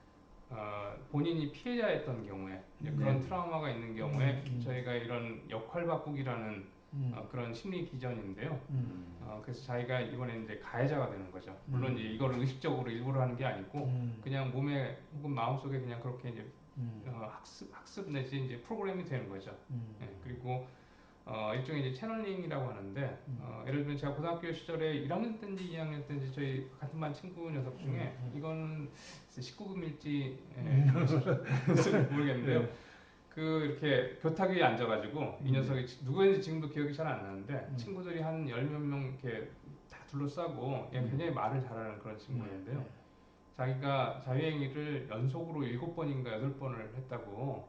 본인이 피해자였던 경우에 그런 트라우마가 있는 경우에 저희가 이런 역할 바꾸기라는 그런 심리 기전인데요. 그래서 자기가 이번에 이제 가해자가 되는 거죠. 물론 이제 이걸 의식적으로 일부러 하는 게 아니고 그냥 몸에 혹은 마음속에 그냥 그렇게 이제 학습 내지 이제 프로그램이 되는 거죠. 예, 그리고 일종의 이제 채널링이라고 하는데 예를 들면 제가 고등학교 시절에 1학년 때인지 2학년 때인지 저희 같은 반 친구 녀석 중에 이건 19금일지 모르겠는데요. 그 이렇게 교탁 위에 앉아가지고 이 녀석이 누구인지 지금도 기억이 잘 안 나는데 친구들이 한 10몇 명 이렇게 다 둘러싸고 굉장히 말을 잘하는 그런 친구였는데요. 자기가 자유행위를 연속으로 7번인가 8번을 했다고.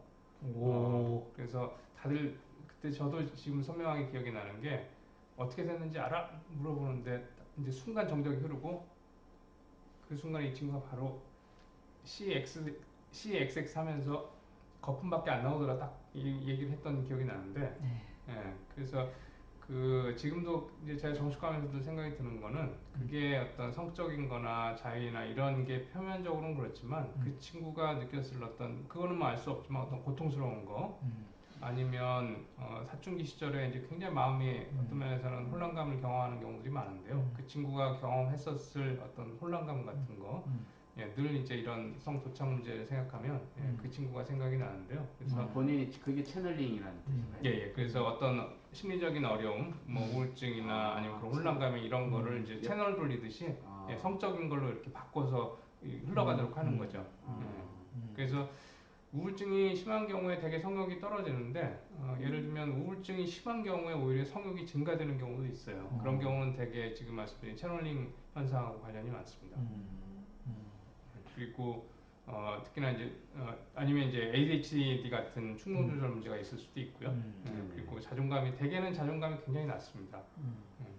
그래서 다들 그때 저도 지금 선명하게 기억이 나는 게 어떻게 됐는지 알아? 물어보는데 이제 순간 정적이 흐르고 그 순간에 이 친구가 바로 CXX 하면서 거품밖에 안 나오더라 딱 이 얘기를 했던 기억이 나는데 예, 그래서 그 지금도 이제 제가 정식하면서도 생각이 드는 거는 그게 어떤 성적인 거나 자유나 이런 게 표면적으로는 그렇지만 그 친구가 느꼈을 어떤 그거는 뭐 알 수 없지만 어떤 고통스러운 거 아니면 사춘기 시절에 이제 굉장히 마음이 어떤 면에서는 혼란감을 경험하는 경우들이 많은데요. 그 친구가 경험했었을 어떤 혼란감 같은 거 예, 늘 이제 이런 성 도착 문제를 생각하면 그 친구가 생각이 나는데요. 그래서 본인이 그게 채널링이라는 뜻인가요? 예, 예. 그래서 어떤 심리적인 어려움, 뭐 우울증이나 아니면 그런 혼란감이 이런 거를 이제 채널 돌리듯이 예, 성적인 걸로 이렇게 바꿔서 흘러가도록 하는 거죠. 그래서 우울증이 심한 경우에 되게 성욕이 떨어지는데 예를 들면 우울증이 심한 경우에 오히려 성욕이 증가되는 경우도 있어요. 그런 경우는 되게 지금 말씀드린 채널링 현상하고 관련이 많습니다. 그리고 특히나 이제 아니면 이제 ADHD 같은 충동 조절 문제가 있을 수도 있고요. 그리고 대개는 자존감이 굉장히 낮습니다.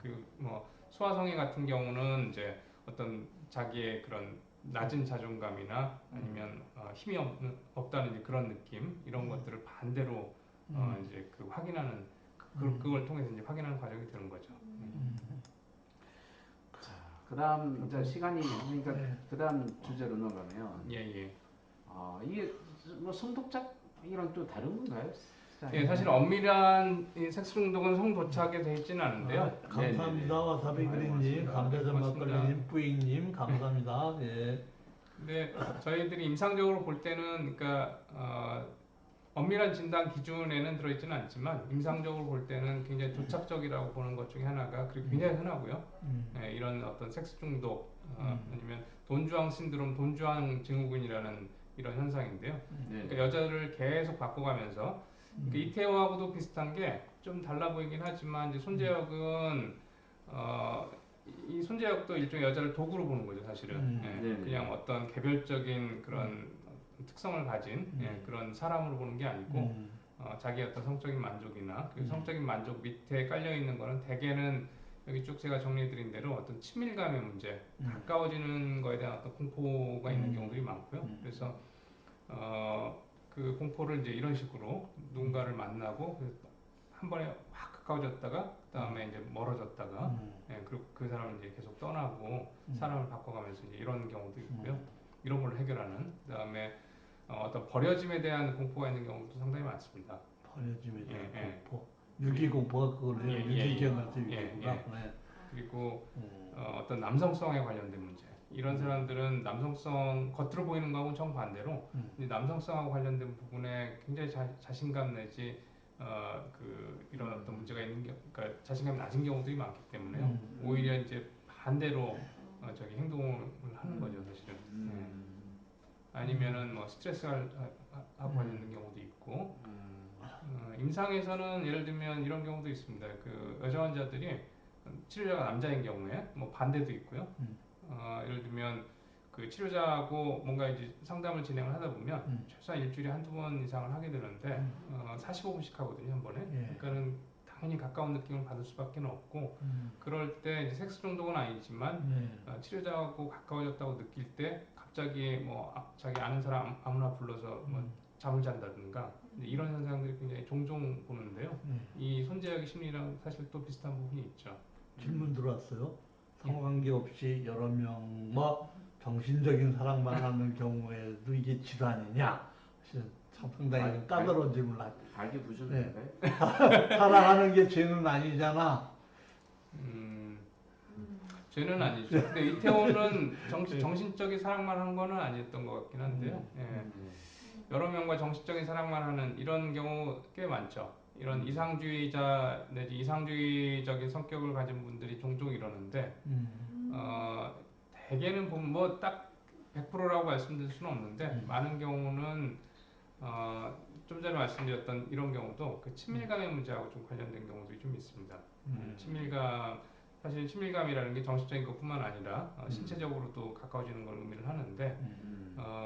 그리고 뭐 소아성애 같은 경우는 이제 어떤 자기의 그런 낮은 자존감이나 아니면 힘이 없다는 이제 그런 느낌 이런 것들을 반대로 이제 그 확인하는 그걸 통해서 이제 확인하는 과정이 되는 거죠. 그다음 이제 시간이 있으니까 그다음 주제로 넘어가면 예. 이게 뭐 성독착이랑 또 다른 건가요? 예, 사실 엄밀한 섹스 중독은 성도착에 돼 있지는 않은데요. 감사합니다. 와사비 그린님, 감자전 막걸리님, 뿌잉님 감사합니다. 예. 근데 저희들이 임상적으로 볼 때는 그러니까 엄밀한 진단 기준에는 들어있지는 않지만 임상적으로 볼 때는 굉장히 도착적이라고 보는 것 중에 하나가 그리고 굉장히 흔하고요. 예, 이런 어떤 섹스 중독 아니면 돈주왕 신드롬, 돈주왕 증후군이라는 이런 현상인데요. 그러니까 여자를 계속 바꿔가면서 그러니까 이태호하고도 비슷한 게 좀 달라 보이긴 하지만 이제 손재혁은 이 손재혁도 일종의 여자를 도구로 보는 거죠, 사실은. 그냥 어떤 개별적인 그런 특성을 가진 그런 사람으로 보는 게 아니고 자기의 어떤 성적인 만족이나 그 성적인 만족 밑에 깔려 있는 거는 대개는 여기 쭉 제가 정리해드린 대로 어떤 친밀감의 문제, 가까워지는 거에 대한 어떤 공포가 있는 경우들이 많고요. 그래서 그 공포를 이제 이런 식으로 누군가를 만나고 한 번에 확 가까워졌다가 그다음에 이제 멀어졌다가 그리고 그 사람을 이제 계속 떠나고 사람을 바꿔가면서 이제 이런 경우도 있고요. 이런 걸 해결하는 그다음에 어떤 버려짐에 대한 공포가 있는 경우도 상당히 많습니다. 버려짐에 대한 공포. 유기공포가 그거네요. 유기견한테 유기구나. 그리고 어떤 남성성에 관련된 문제. 이런 사람들은 남성성 겉으로 보이는 거하고는 정반대로 남성성하고 관련된 부분에 굉장히 자신감 내지 이런 어떤 문제가 있는 그러니까 자신감이 낮은 경우들이 많기 때문에요. 오히려 이제 반대로 저기 행동을 하는 거죠, 사실은. 아니면은 뭐 스트레스하고 관련된 경우도 있고, 임상에서는 예를 들면 이런 경우도 있습니다. 그 여자 환자들이 치료자가 남자인 경우에 뭐 반대도 있고요. 예를 들면 그 치료자하고 뭔가 이제 상담을 진행을 하다 보면 최소한 일주일에 한두 번 이상을 하게 되는데 45분씩 하거든요, 한 번에. 그러니까는 당연히 가까운 느낌을 받을 수밖에 없고 그럴 때 이제 섹스 정도는 아니지만 치료자하고 가까워졌다고 느낄 때 갑자기 뭐 자기 아는 사람 아무나 불러서 뭐 잠을 잔다든가 이런 현상들이 굉장히 종종 보는데요. 이 손재혁의 심리랑 사실 또 비슷한 부분이 있죠. 질문 들어왔어요. 성관계 없이 여러 명과 정신적인 사랑만 하는 경우에도 이게 질환이냐? 참 상당히 까다로운 질문을 하죠. 발기부전인가요? 사랑하는 게 죄는 아니잖아. 죄는 아니죠. 근데 이태원은 정신적인 사랑만 한 거는 아니었던 것 같긴 한데요. 여러 명과 정신적인 사랑만 하는 이런 경우 꽤 많죠. 이런 이상주의자 내지 이상주의적인 성격을 가진 분들이 종종 이러는데 대개는 보면 뭐 딱 100%라고 말씀드릴 수는 없는데 많은 경우는 좀 전에 말씀드렸던 이런 경우도 그 친밀감의 문제하고 좀 관련된 경우들이 좀 있습니다. 친밀감 사실 친밀감이라는 게 정신적인 것뿐만 아니라 신체적으로도 가까워지는 걸 의미를 하는데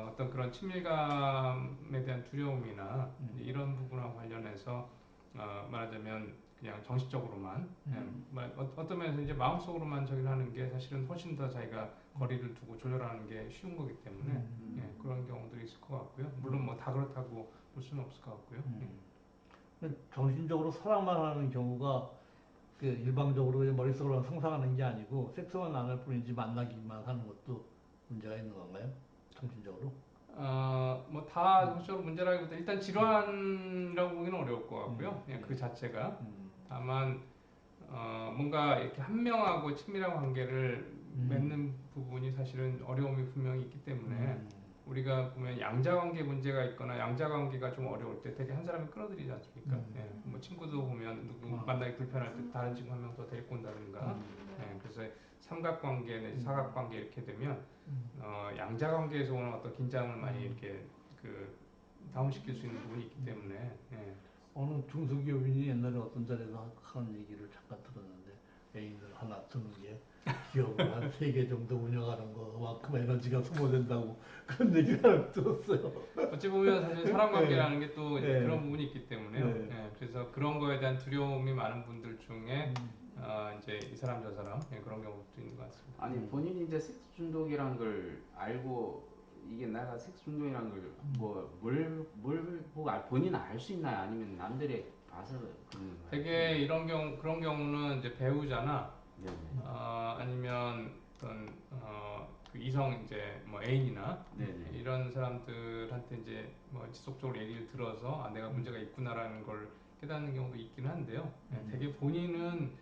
어떤 그런 친밀감에 대한 두려움이나 이런 부분하고 관련해서 말하자면 그냥 정신적으로만 어떤 면에서 이제 마음속으로만 저기를 하는 게 사실은 훨씬 더 자기가 거리를 두고 조절하는 게 쉬운 거기 때문에 그런 경우들이 있을 것 같고요. 물론 뭐 다 그렇다고 볼 수는 없을 것 같고요. 정신적으로 사랑만 하는 경우가 그 일방적으로 머릿속으로 상상하는 게 아니고 섹스만 안 할 뿐이지 만나기만 하는 것도 문제가 있는 건가요? 정신적으로? 뭐 다 정신적으로 문제라기보다 일단 질환이라고 보기는 어려울 것 같고요. 그냥 그 자체가 다만 뭔가 이렇게 한 명하고 친밀한 관계를 맺는 부분이 사실은 어려움이 분명히 있기 때문에 우리가 보면 양자관계 문제가 있거나 양자관계가 좀 어려울 때 되게 한 사람이 끌어들이지 않습니까? 뭐 친구도 보면 누구 만나기 불편할 때 다른 친구 한 명 더 데리고 온다든가 그래서 삼각관계 내지 사각관계 이렇게 되면 양자관계에서 오는 어떤 긴장을 많이 이렇게 그 다운시킬 수 있는 부분이 있기 때문에 어느 중소기업인이 옛날에 어떤 자리에서 하는 얘기를 잠깐 들었는데 애인을 하나 두는 게 기업을 한 3개 정도 운영하는 것만큼 에너지가 소모된다고 그런 얘기를 하나 들었어요. 어찌 보면 사실 사람관계라는 게 또 그런 부분이 있기 때문에요. 그래서 그런 거에 대한 두려움이 많은 분들 중에 이제 이 사람 저 사람 그런 경우도 있는 것 같습니다. 아니 본인이 이제 섹스 중독이란 걸 알고 이게 내가 섹스 중독이란 걸 뭘 보고 본인은 알 수 있나요? 아니면 남들이 봐서 그런 건가요? 되게 이런 경우 그런 경우는 이제 배우자나 아니면 어떤 그 이성 이제 뭐 애인이나 이런 사람들한테 이제 뭐 지속적으로 얘기를 들어서 내가 문제가 있구나라는 걸 깨닫는 경우도 있긴 한데요. 되게 본인은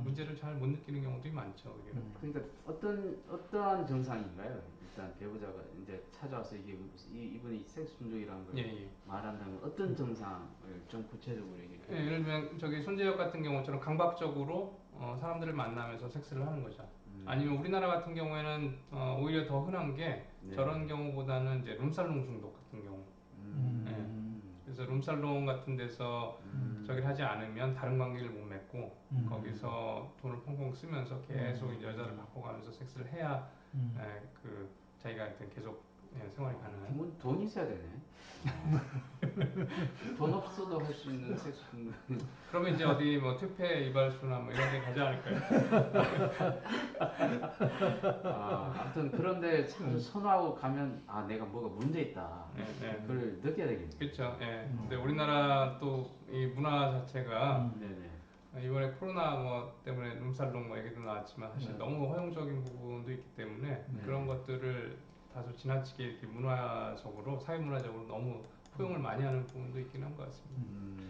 문제를 잘 못 느끼는 경우도 많죠. 그러니까 어떠한 증상인가요? 일단 배우자가 이제 찾아와서 이분이 섹스 중독이라는 걸 말한다면 어떤 증상을 좀 구체적으로 얘기해 주세요. 예를 들면 저기 손재혁 같은 경우처럼 강박적으로 사람들을 만나면서 섹스를 하는 거죠. 아니면 우리나라 같은 경우에는 오히려 더 흔한 게 저런 경우보다는 이제 룸살롱 중독 같은 경우. 그래서 룸살롱 같은 데서 저기를 하지 않으면 다른 관계를 못 맺고 거기서 돈을 펑펑 쓰면서 계속 여자를 바꿔가면서 섹스를 해야 그 자기가 하여튼 계속 생활이 가능한. 돈 있어야 되네. 돈 없어도 할 수 있는 섹스 중독. 그러면 이제 어디 뭐 퇴폐 이발소나 뭐 이런 데 가지 않을까요? 아무튼 그런데 참 선호하고 가면 내가 뭐가 문제 있다. 그걸 느껴야 되겠네요. 그렇죠. 근데 우리나라 또 이 문화 자체가 이번에 코로나 뭐 때문에 룸살롱 뭐 얘기도 나왔지만 사실 너무 허용적인 부분도 있기 때문에 그런 것들을 다소 지나치게 이렇게 문화적으로 사회문화적으로 너무 포용을 많이 하는 부분도 있긴 한 것 같습니다.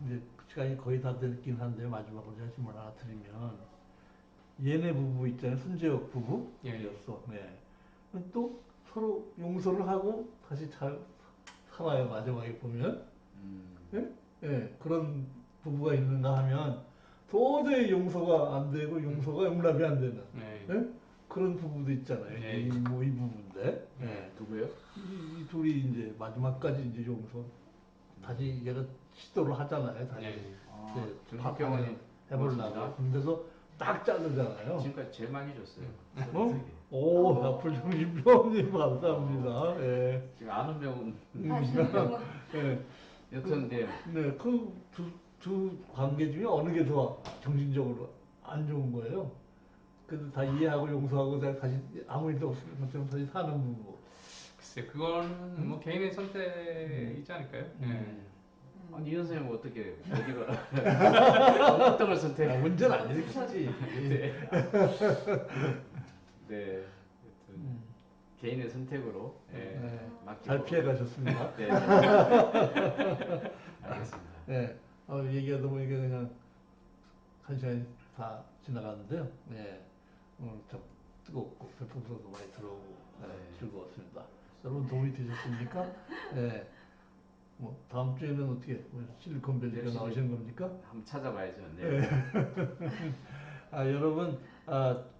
이제 시간이 거의 다 됐긴 한데 마지막으로 제가 질문 하나 드리면 얘네 부부 있잖아요. 손재혁 부부였어. 또 서로 용서를 하고 다시 잘 살아요. 마지막에 보면. 예, 그런 부부가 있는가 하면 도저히 용서가 안 되고 용서가 용납이 안 되는 예? 그런 부부도 있잖아요. 이 부부인데 누구요? 이 둘이 이제 마지막까지 이제 용서 다시 얘가 시도를 하잖아요. 다시 정신병원이 해보려고. 근데도 딱 자르잖아요. 지금까지 제일 많이 줬어요. 오, 나풀 정신병원님 감사합니다. 예. 지금 아는 병원. 예. 여튼 네. 네, 두 관계 중에 어느 게 더 정신적으로 안 좋은 거예요. 그래도 다 이해하고 용서하고 다시 아무 일도 없을 것처럼 다시 사는 부부. 글쎄, 그건 뭐 개인의 선택이지 않을까요? 아니 이 선생님 어떻게 어디가 어떤 걸 선택? 문제는 안 일으키지. 네. 개인의 선택으로 잘 피해가셨습니다. 네. 알겠습니다. 네, 얘기하다 보니까 그냥 한 시간이 다 지나갔는데요. 네, 오늘 참 뜨겁고 별풍선도 많이 들어오고 즐거웠습니다. 여러분 도움이 되셨습니까? 네. 뭐 다음 주에는 어떻게 실리콘밸리가 나오시는 겁니까? 한번 찾아봐야죠. 네. 여러분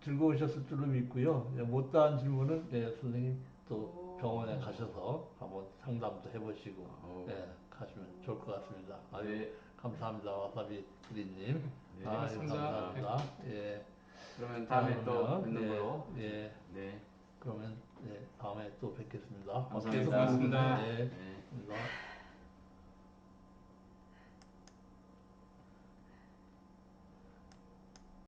즐거우셨을 줄로 믿고요. 못다한 질문은 선생님 또 병원에 가셔서 한번 상담도 해보시고 가시면 좋을 것 같습니다. 네. 감사합니다, 와사비 프리님. 네, 감사합니다. 예. 그러면 다음에 또 뵙는 걸로. 네. 네. 그러면 다음에 또 뵙겠습니다. 감사합니다. 고맙습니다. 네. 네. 감사합니다.